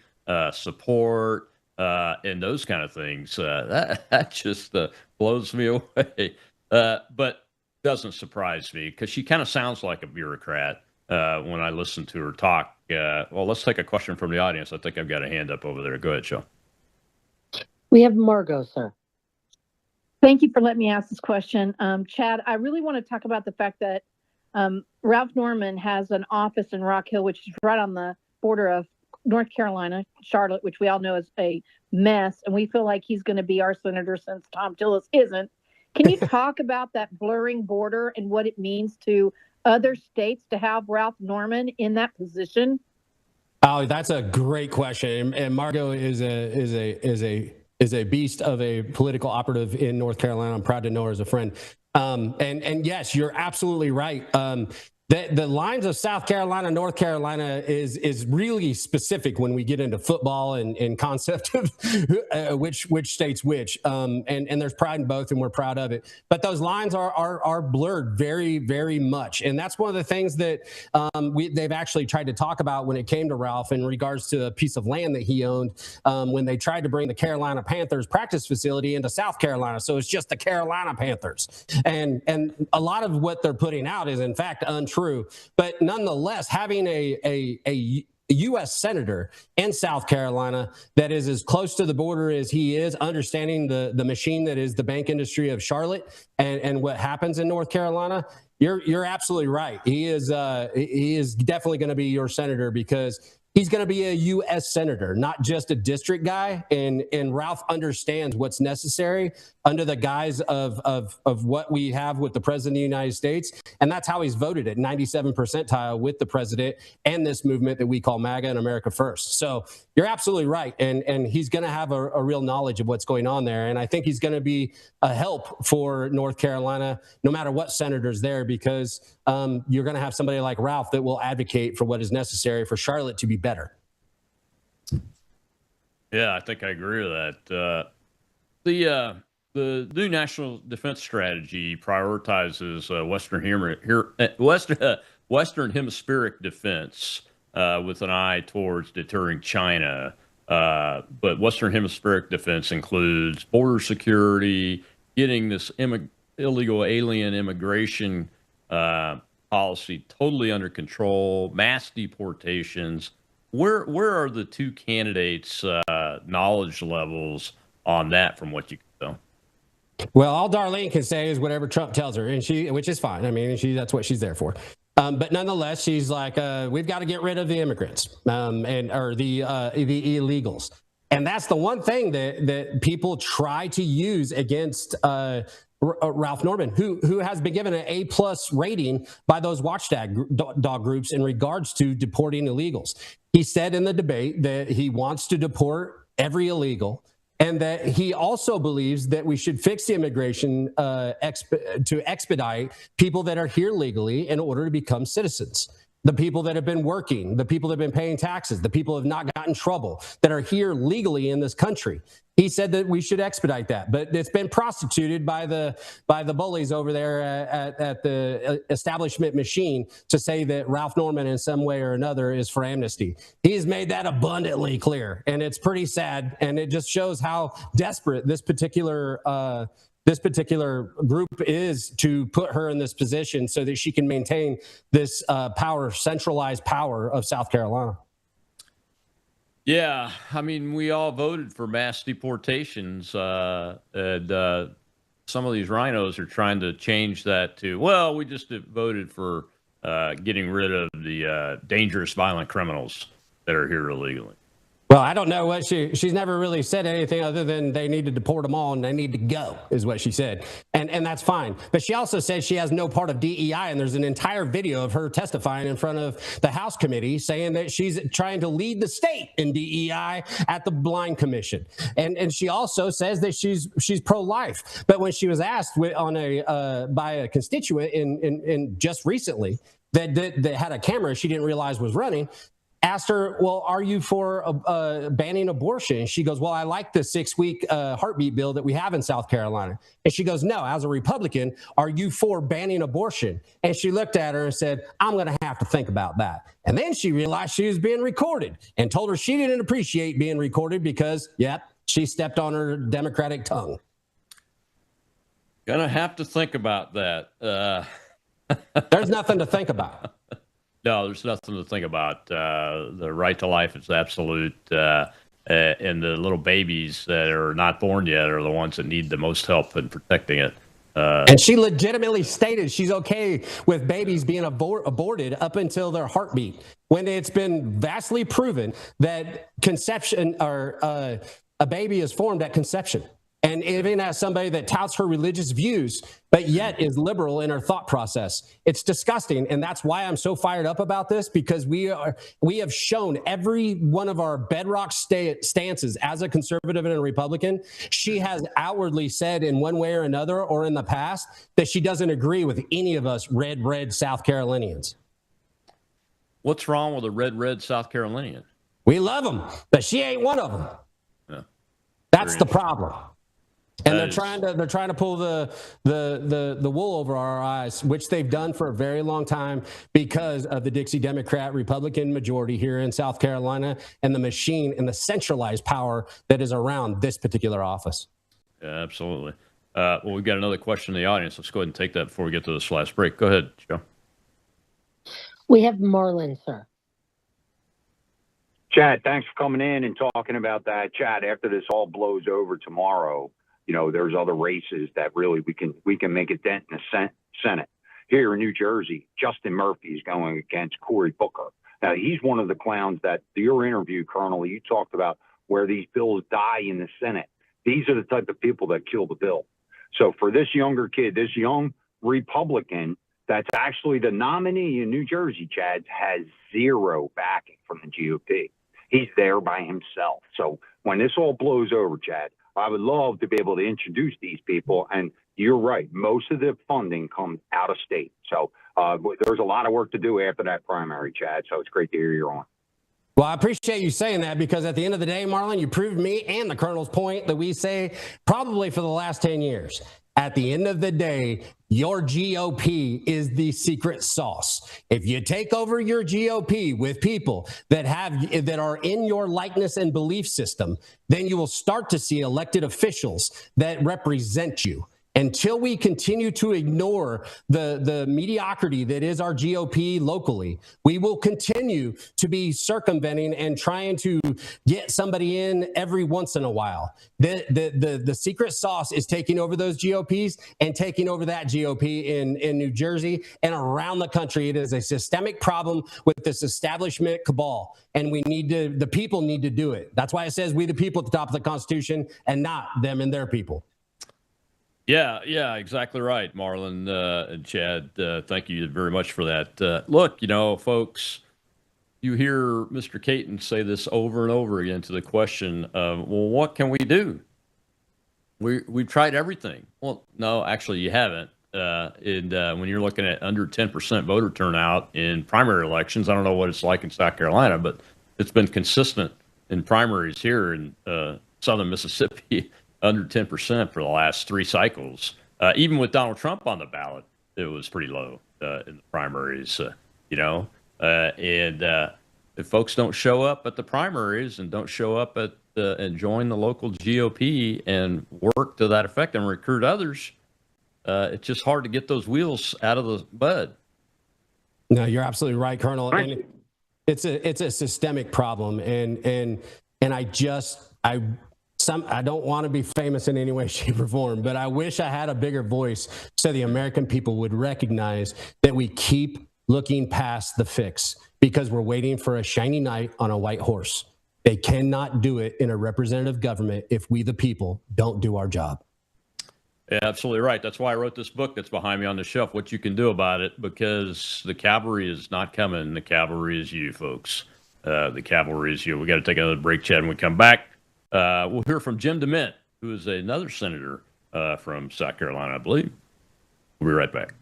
support, and those kind of things. That just blows me away. But doesn't surprise me, because she kind of sounds like a bureaucrat when I listen to her talk. Well, let's take a question from the audience. I think I've got a hand up over there. Go ahead, Joe. We have Margot, sir. Thank you for letting me ask this question. Chad, I really want to talk about the fact that Ralph Norman has an office in Rock Hill, which is right on the border of North Carolina, Charlotte, which we all know is a mess. And we feel like he's going to be our senator since Tom Tillis isn't. Can you talk about that blurring border and what it means to other states to have Ralph Norman in that position? Oh, that's a great question. And Margot is a beast of a political operative in North Carolina. I'm proud to know her as a friend. And yes, you're absolutely right. The lines of South Carolina, North Carolina is really specific when we get into football and concept of which state's which. And there's pride in both, and we're proud of it. But those lines are blurred very, very much. And that's one of the things that they've actually tried to talk about when it came to Ralph in regards to a piece of land that he owned when they tried to bring the Carolina Panthers practice facility into South Carolina. So it's just the Carolina Panthers. And a lot of what they're putting out is, in fact, untrue. But nonetheless, having a U.S. senator in South Carolina that is as close to the border as he is, understanding the machine that is the bank industry of Charlotte and what happens in North Carolina, you're absolutely right. He is definitely going to be your senator because he's going to be a U.S. senator, not just a district guy. And Ralph understands what's necessary under the guise of what we have with the president of the United States. And that's how he's voted at 97 percentile with the president and this movement that we call MAGA and America First. So you're absolutely right. And he's going to have a real knowledge of what's going on there. And I think he's going to be a help for North Carolina, no matter what senator's there, because you're going to have somebody like Ralph that will advocate for what is necessary for Charlotte to be better. Yeah, I think I agree with that. The new national defense strategy prioritizes Western hemispheric defense with an eye towards deterring China. But Western hemispheric defense includes border security, getting this illegal alien immigration policy totally under control, mass deportations. Where are the two candidates' knowledge levels on that, from what you can tell? Well, all Darlene can say is whatever Trump tells her, and which is fine. I mean, that's what she's there for. But nonetheless, she's like, we've got to get rid of the immigrants or the illegals. And that's the one thing that people try to use against Ralph Norman, who has been given an A+ rating by those watchdog groups in regards to deporting illegals. He said in the debate that he wants to deport every illegal, and that he also believes that we should fix the immigration to expedite people that are here legally in order to become citizens. The people that have been working, the people that have been paying taxes, the people who have not gotten in trouble, that are here legally in this country. He said that we should expedite that, but it's been prostituted by the bullies over there at the establishment machine to say that Ralph Norman in some way or another is for amnesty. He's made that abundantly clear, and it's pretty sad, and it just shows how desperate this particular group is to put her in this position so that she can maintain this centralized power of South Carolina. Yeah, I mean, we all voted for mass deportations, and some of these rhinos are trying to change that to, well, we just voted for getting rid of the dangerous, violent criminals that are here illegally. Well, I don't know what she's never really said anything other than they need to deport them all and they need to go, is what she said. And that's fine. But she also says she has no part of DEI. And there's an entire video of her testifying in front of the House committee saying that she's trying to lead the state in DEI at the Blind Commission. And she also says that she's pro-life. But when she was asked by a constituent in just recently that had a camera she didn't realize was running, asked her, well, are you for banning abortion? And she goes, well, I like the 6-week heartbeat bill that we have in South Carolina. And she goes, no, as a Republican, are you for banning abortion? And she looked at her and said, I'm going to have to think about that. And then she realized she was being recorded and told her she didn't appreciate being recorded because, she stepped on her Democratic tongue. Gonna have to think about that. There's nothing to think about. No, there's nothing to think about. The right to life is absolute, and the little babies that are not born yet are the ones that need the most help in protecting it. And she legitimately stated she's okay with babies being aborted up until their heartbeat, when it's been vastly proven that conception or a baby is formed at conception. And even as somebody that touts her religious views, but yet is liberal in her thought process, it's disgusting. And that's why I'm so fired up about this, because we have shown every one of our bedrock stances as a conservative and a Republican. She has outwardly said in one way or another, or in the past, that she doesn't agree with any of us red South Carolinians. What's wrong with a red South Carolinian? We love them, but she ain't one of them. Yeah. That's the problem. And they're trying to pull the wool over our eyes, which they've done for a very long time because of the Dixie Democrat Republican majority here in South Carolina and the machine and the centralized power that is around this particular office. Yeah, absolutely. Well, we've got another question in the audience. Let's go ahead and take that before we get to this last break. Go ahead, Joe. We have Marlon, sir. Chad, thanks for coming in and talking about that. Chad, after this all blows over tomorrow, there's other races that really we can make a dent in the Senate. Here in New Jersey, Justin Murphy is going against Cory Booker. Now, he's one of the clowns that your interview, Colonel, you talked about where these bills die in the Senate. These are the type of people that kill the bill. So for this younger kid, this young Republican that's actually the nominee in New Jersey, Chad, has zero backing from the GOP. He's there by himself. So when this all blows over, Chad, I would love to be able to introduce these people. And you're right, most of the funding comes out of state. So there's a lot of work to do after that primary, Chad. So it's great to hear you're on. Well, I appreciate you saying that, because at the end of the day, Marlon, you proved me and the Colonel's point that we say probably for the last 10 years. At the end of the day, your GOP is the secret sauce. If you take over your GOP with people that are in your likeness and belief system, then you will start to see elected officials that represent you. Until we continue to ignore the mediocrity that is our GOP locally, we will continue to be circumventing and trying to get somebody in every once in a while. The secret sauce is taking over those GOPs and taking over that GOP in New Jersey and around the country. It is a systemic problem with this establishment cabal, and the people need to do it. That's why it says we the people at the top of the Constitution and not them and their people. Yeah, exactly right, Marlon and Chad. Thank you very much for that. Look, folks, you hear Mr. Caton say this over and over again to the question of, well, what can we do? We've tried everything. Well, no, actually, you haven't. When you're looking at under 10% voter turnout in primary elections, I don't know what it's like in South Carolina, but it's been consistent in primaries here in southern Mississippi. Under 10% for the last 3 cycles. Even with Donald Trump on the ballot, it was pretty low in the primaries, and if folks don't show up at the primaries and don't show up and join the local GOP and work to that effect and recruit others, it's just hard to get those wheels out of the bud. No, you're absolutely right, Colonel. And it's a systemic problem. And I don't want to be famous in any way, shape, or form, but I wish I had a bigger voice so the American people would recognize that we keep looking past the fix because we're waiting for a shiny knight on a white horse. They cannot do it in a representative government if we, the people, don't do our job. Yeah, absolutely right. That's why I wrote this book that's behind me on the shelf, What You Can Do About It, because the cavalry is not coming. The cavalry is you, folks. The cavalry is you. We got to take another break, Chad, when we come back. We'll hear from Jim DeMint, who is another senator from South Carolina, I believe. We'll be right back.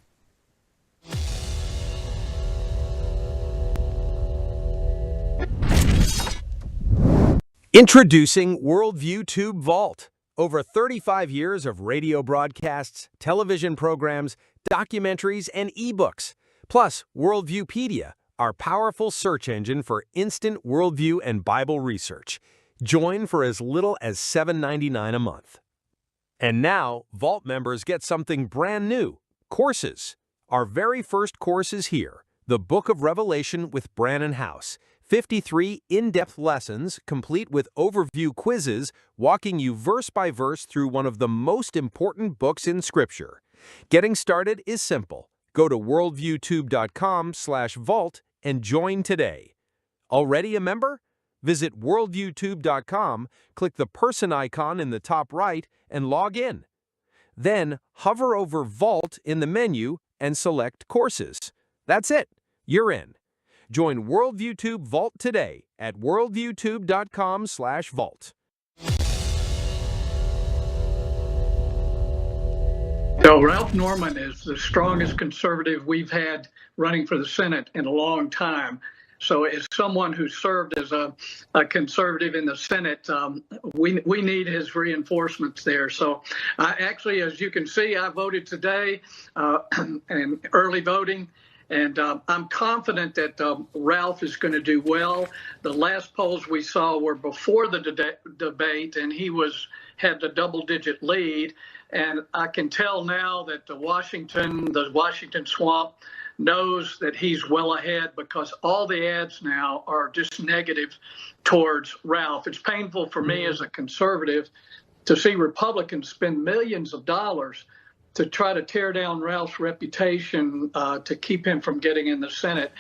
Introducing Worldview Tube Vault. Over 35 years of radio broadcasts, television programs, documentaries, and ebooks. Plus, Worldviewpedia, our powerful search engine for instant worldview and Bible research. Join for as little as $7.99 a month. And now, Vault members get something brand new, courses. Our very first course is here, the Book of Revelation with Brannon House. 53 in-depth lessons, complete with overview quizzes, walking you verse by verse through one of the most important books in Scripture. Getting started is simple. Go to worldviewtube.com/vault and join today. Already a member? Visit worldviewtube.com, click the person icon in the top right, and log in. Then hover over Vault in the menu and select Courses. That's it. You're in. Join WorldviewTube Vault today at worldviewtube.com/vault. So Ralph Norman is the strongest conservative we've had running for the Senate in a long time. So as someone who served as a conservative in the Senate, we need his reinforcements there. So actually, as you can see, I voted today and early voting. And I'm confident that Ralph is going to do well. The last polls we saw were before the debate, and he had the double-digit lead. And I can tell now that the Washington swamp, knows that he's well ahead because all the ads now are just negative towards Ralph. It's painful for me as a conservative to see Republicans spend millions of dollars to try to tear down Ralph's reputation to keep him from getting in the Senate.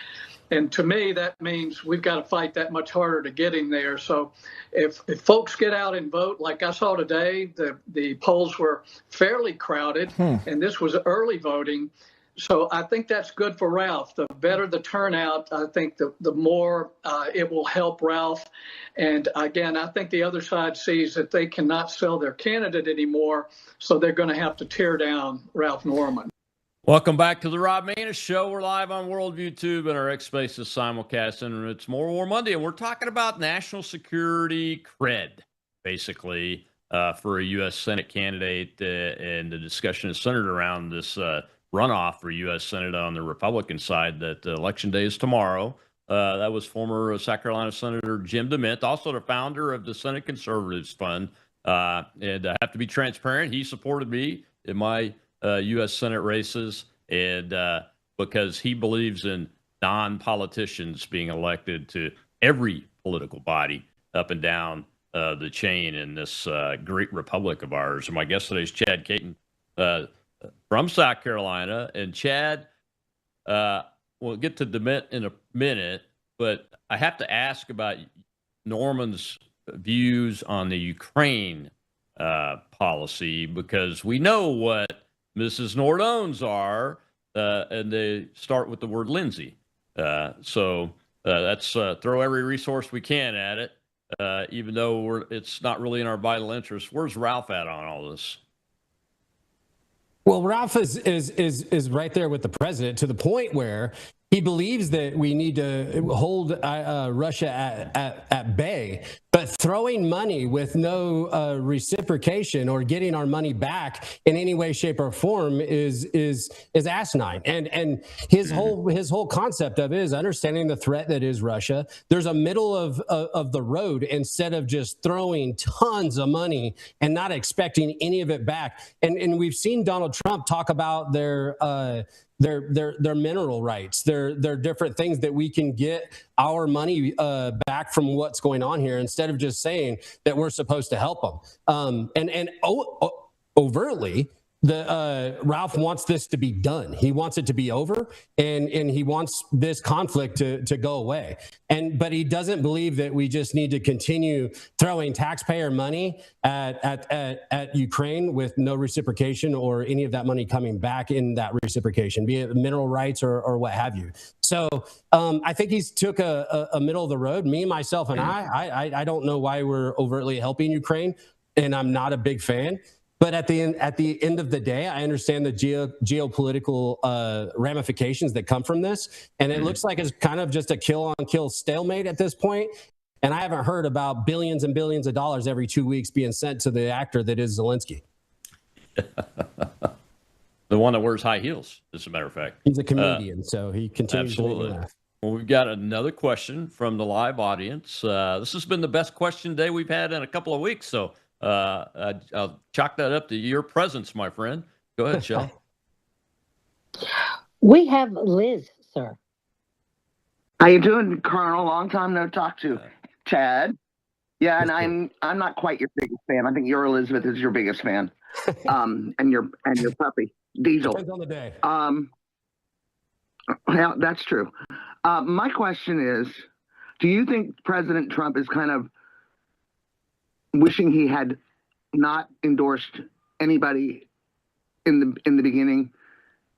And to me, that means we've got to fight that much harder to get him there. So if folks get out and vote, like I saw today, the polls were fairly crowded, and this was early voting. So I think that's good for Ralph. The better the turnout, I think the more it will help Ralph. And again, I think the other side sees that they cannot sell their candidate anymore, so they're going to have to tear down Ralph Norman. Welcome back to the Rob Maness Show. We're live on World YouTube and our X Spaces simulcast, and it's More War Monday, and we're talking about national security cred, basically, for a U.S. Senate candidate, and the discussion is centered around this runoff for U.S. Senate on the Republican side. That election day is tomorrow. That was former South Carolina Senator Jim DeMint, also the founder of the Senate Conservatives Fund, and I have to be transparent. He supported me in my U.S. Senate races, and because he believes in non-politicians being elected to every political body up and down the chain in this great republic of ours. And my guest today is Chad Caton from South Carolina. And Chad, we'll get to DeMint in a minute, but I have to ask about Norman's views on the Ukraine policy, because we know what Mrs. Nordone's are, and they start with the word Lindsay. So let's throw every resource we can at it, even though it's not really in our vital interest. Where's Ralph at on all this? Well, Ralph is right there with the president, to the point where he believes that we need to hold Russia at bay, but throwing money with no reciprocation or getting our money back in any way, shape, or form is asinine. And his whole concept of it is understanding the threat that is Russia. There's a middle of the road, instead of just throwing tons of money and not expecting any of it back. And we've seen Donald Trump talk about their mineral rights, their different things that we can get our money back from what's going on here, instead of just saying that we're supposed to help them. And overtly, Ralph wants this to be done. He wants it to be over, and he wants this conflict to go away. But he doesn't believe that we just need to continue throwing taxpayer money at Ukraine with no reciprocation or any of that money coming back in that reciprocation, be it mineral rights or what have you. So I think he's took a middle of the road. Me, myself, and I don't know why we're overtly helping Ukraine, and I'm not a big fan. But at the end of the day, I understand the geopolitical ramifications that come from this. And it looks like it's kind of just a kill-on-kill stalemate at this point. And I haven't heard about billions and billions of dollars every 2 weeks being sent to the actor that is Zelensky. The one that wears high heels, as a matter of fact. He's a comedian, so he continues to make me laugh. Well, we've got another question from the live audience. This has been the best question day we've had in a couple of weeks, so I'll chalk that up to your presence, my friend. Go ahead, Shel. We have Liz, sir. How you doing, Colonel? Long time no talk to. Chad. Yeah, and I'm not quite your biggest fan. I think your Elizabeth is your biggest fan. And your puppy, Diesel. Depends on the day. Yeah, that's true. My question is, do you think President Trump is kind of wishing he had not endorsed anybody in the beginning,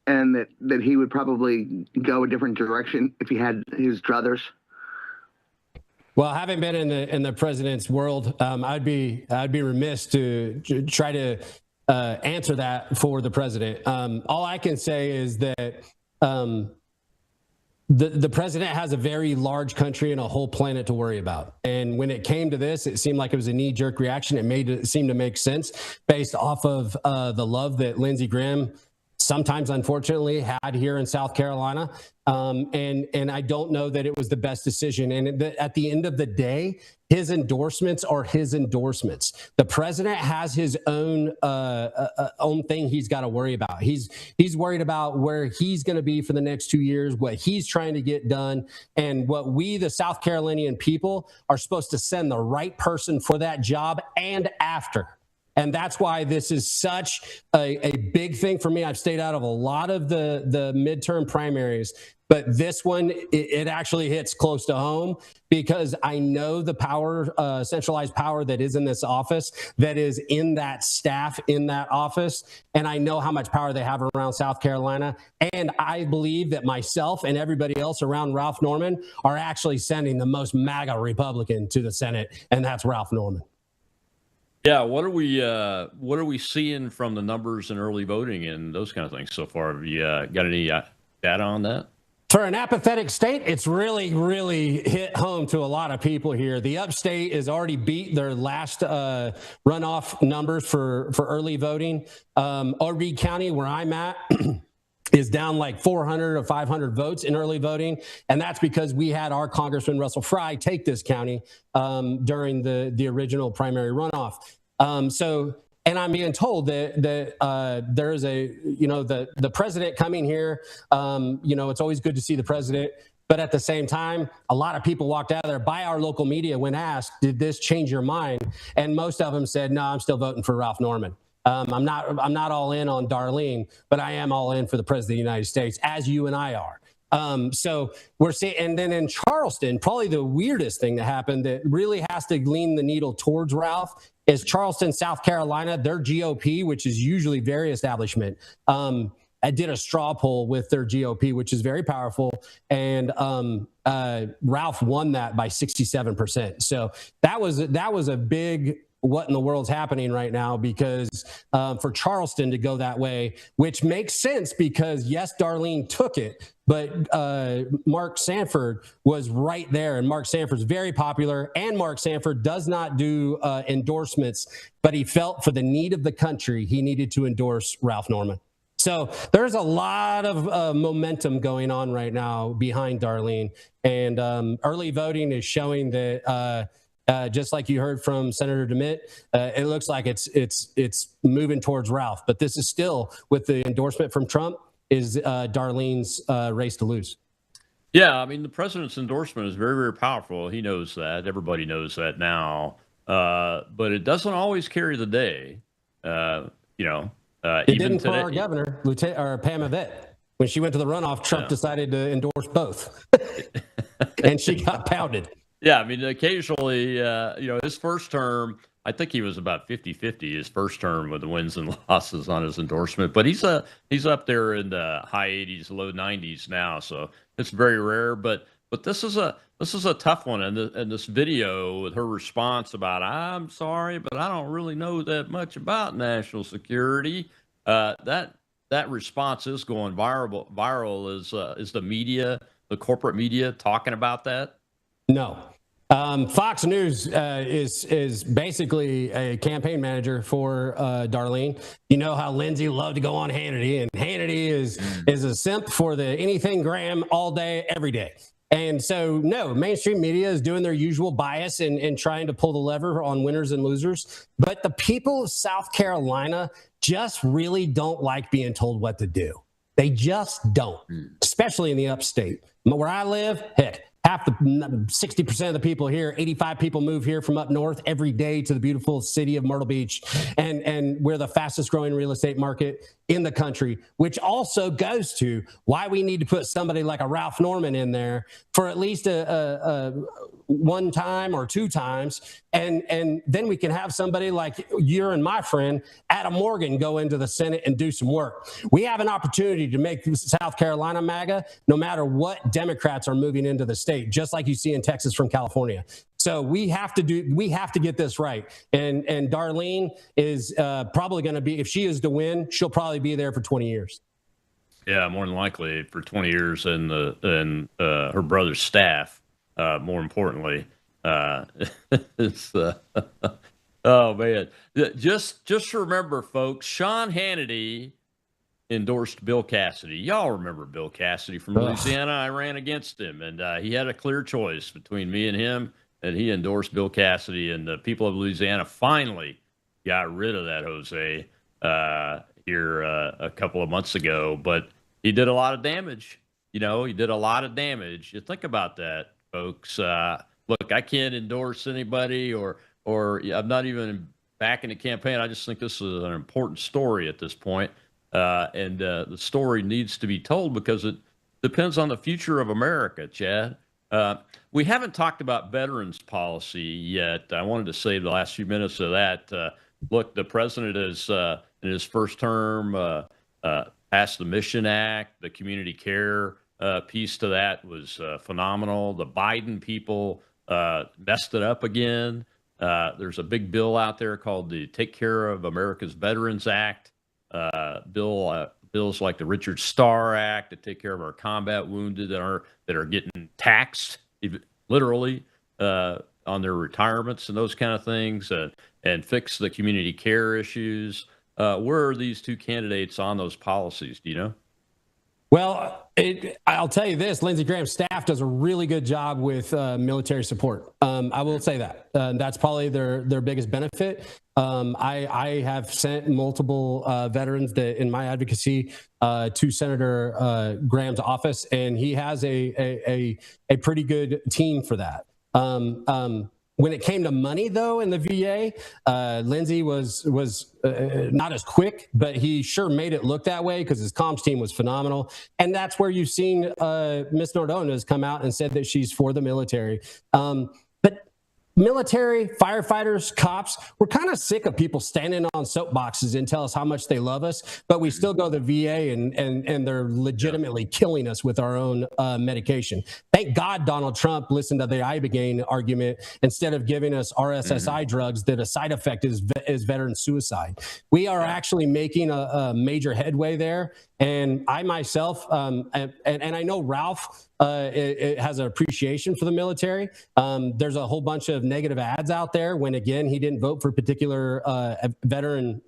and that he would probably go a different direction if he had his druthers? Well, having been in the president's world, I'd be remiss to try to answer that for the president. All I can say is that the president has a very large country and a whole planet to worry about. And when it came to this, it seemed like it was a knee-jerk reaction. It seemed to make sense based off of the love that Lindsey Graham sometimes unfortunately had here in South Carolina. And I don't know that it was the best decision. And at the end of the day, his endorsements are his endorsements. The president has his own own thing he's got to worry about. He's worried about where he's going to be for the next 2 years, what he's trying to get done, and what we, the South Carolinian people, are supposed to send the right person for that job and after. And that's why this is such a big thing for me. I've stayed out of a lot of the midterm primaries, but this one, it actually hits close to home because I know the power, centralized power that is in this office, that is in that staff in that office. And I know how much power they have around South Carolina. And I believe that myself and everybody else around Ralph Norman are actually sending the most MAGA Republican to the Senate, and that's Ralph Norman. Yeah, what are we seeing from the numbers and early voting and those kind of things so far? Have you got any data on that? For an apathetic state, it's really, really hit home to a lot of people here. The upstate has already beat their last runoff numbers for early voting. Reed County, where I'm at, is down like 400 or 500 votes in early voting. And that's because we had our Congressman Russell Fry take this county during the original primary runoff. And I'm being told that there's the president coming here. It's always good to see the president. But at the same time, a lot of people walked out of there by our local media when asked, did this change your mind? And most of them said, no, I'm still voting for Ralph Norman. I'm not all in on Darlene, but I am all in for the president of the United States, as you and I are. So we're seeing, and then in Charleston, probably the weirdest thing that happened that really has to lean the needle towards Ralph is Charleston, South Carolina. Their GOP, which is usually very establishment, I did a straw poll with their GOP, which is very powerful, and Ralph won that by 67%. So that was a big what in the world's happening right now, because for Charleston to go that way, which makes sense because yes, Darlene took it, but Mark Sanford was right there, and Mark Sanford's very popular, and Mark Sanford does not do endorsements, but he felt for the need of the country, he needed to endorse Ralph Norman. So there's a lot of momentum going on right now behind Darlene, and early voting is showing that just like you heard from Senator DeMitt, it looks like it's moving towards Ralph. But this is still, with the endorsement from Trump, is Darlene's race to lose. Yeah, I mean, the president's endorsement is very, very powerful. He knows that. Everybody knows that now. But it doesn't always carry the day. It even didn't today. for our governor, Pam Yvette. When she went to the runoff, Trump decided to endorse both. And she got pounded. Yeah, I mean, occasionally, his first term, I think he was about 50-50 his first term with the wins and losses on his endorsement. But he's up there in the high 80s, low 90s now, so it's very rare. But this is a tough one, and this video with her response about, I'm sorry, but I don't really know that much about national security. That response is going viral. Is the media, the corporate media, talking about that? No. Fox News is basically a campaign manager for Darlene. You know how Lindsay loved to go on Hannity, and Hannity is a simp for the anything Graham all day, every day. And so, no, mainstream media is doing their usual bias and trying to pull the lever on winners and losers. But the people of South Carolina just really don't like being told what to do. They just don't, especially in the upstate. Where I live, heck, 60% of the people here, 85 people move here from up north every day to the beautiful city of Myrtle Beach. And we're the fastest growing real estate market in the country, which also goes to why we need to put somebody like a Ralph Norman in there for at least a one time or two times. And then we can have somebody like you and my friend, Adam Morgan, go into the Senate and do some work. We have an opportunity to make South Carolina MAGA, no matter what Democrats are moving into the state, just like you see in Texas from California. So we have to get this right. And Darlene is probably going to be, if she is to win, she'll probably be there for 20 years. Yeah, more than likely for 20 years, and her brother's staff, more importantly. It's oh man, just remember, folks, Sean Hannity endorsed Bill Cassidy. Y'all remember Bill Cassidy from Louisiana? I ran against him, and he had a clear choice between me and him, and he endorsed Bill Cassidy. And the people of Louisiana finally got rid of that Jose here a couple of months ago. But he did a lot of damage. He did a lot of damage. You think about that, folks. Look, I can't endorse anybody, or I'm not even back in the campaign. I just think this is an important story at this point. And the story needs to be told because it depends on the future of America, Chad. We haven't talked about veterans policy yet. I wanted to save the last few minutes of that. Look, the president is, in his first term, passed the Mission Act. The community care piece to that was phenomenal. The Biden people messed it up again. There's a big bill out there called the Take Care of America's Veterans Act. Bills like the Richard Starr Act that take care of our combat wounded that are getting taxed literally on their retirements and those kind of things, and fix the community care issues. Where are these two candidates on those policies? Do you know? Well, I'll tell you this, Lindsey Graham's staff does a really good job with military support. I will say that. That's probably their biggest benefit. I have sent multiple veterans in my advocacy to Senator Graham's office, and he has a pretty good team for that. When it came to money, though, in the VA, Lindsey was not as quick, but he sure made it look that way because his comms team was phenomenal. And that's where you've seen Ms. Nardone has come out and said that she's for the military. But military, firefighters, cops, we're kind of sick of people standing on soapboxes and tell us how much they love us, but we still go to the VA and they're legitimately killing us with our own medication. Thank God Donald Trump listened to the Ibogaine argument instead of giving us RSSI drugs that a side effect is veteran suicide. We are actually making a major headway there. And I myself, and I know Ralph it has an appreciation for the military. There's a whole bunch of negative ads out there when, again, he didn't vote for particular veteran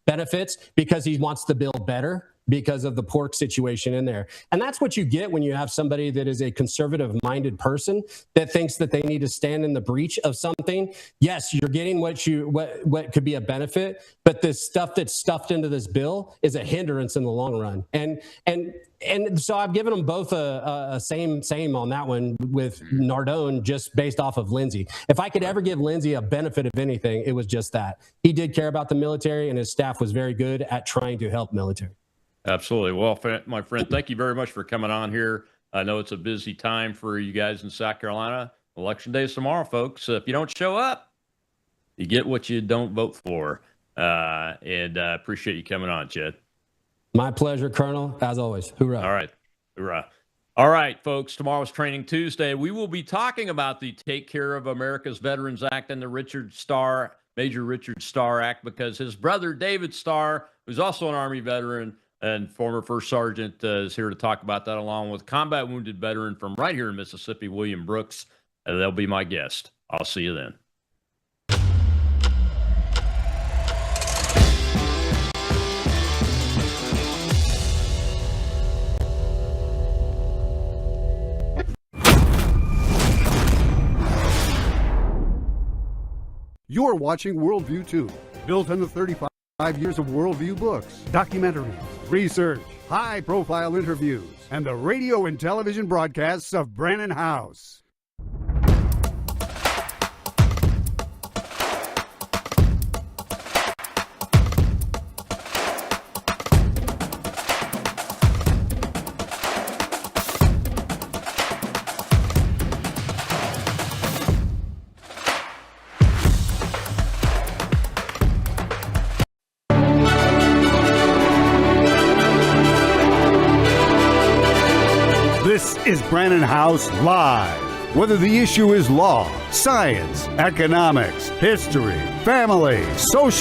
benefits because he wants the bill better because of the pork situation in there. And that's what you get when you have somebody that is a conservative-minded person that thinks that they need to stand in the breach of something. Yes, you're getting what could be a benefit, but the stuff that's stuffed into this bill is a hindrance in the long run. And so I've given them both a same on that one with Nardone, just based off of Lindsey. If I could ever give Lindsey a benefit of anything, it was just that. He did care about the military, and his staff was very good at trying to help military. Absolutely. Well, my friend, thank you very much for coming on here. I know it's a busy time for you guys in South Carolina. Election day is tomorrow, folks. If you don't show up, you get what you don't vote for. And appreciate you coming on, Chad. My pleasure, Colonel, as always. Hoorah. All right. Hoorah. All right, folks. Tomorrow's Training Tuesday. We will be talking about the Take Care of America's Veterans Act and the Major Richard Starr Act, because his brother, David Starr, who's also an Army veteran and former First Sergeant, is here to talk about that, along with combat wounded veteran from right here in Mississippi, William Brooks. They'll be my guest. I'll see you then. You're watching Worldview 2, built on the 35 years of Worldview books, documentaries, research, high-profile interviews, and the radio and television broadcasts of Brannon House. This is Brannon House Live. Whether the issue is law, science, economics, history, family, social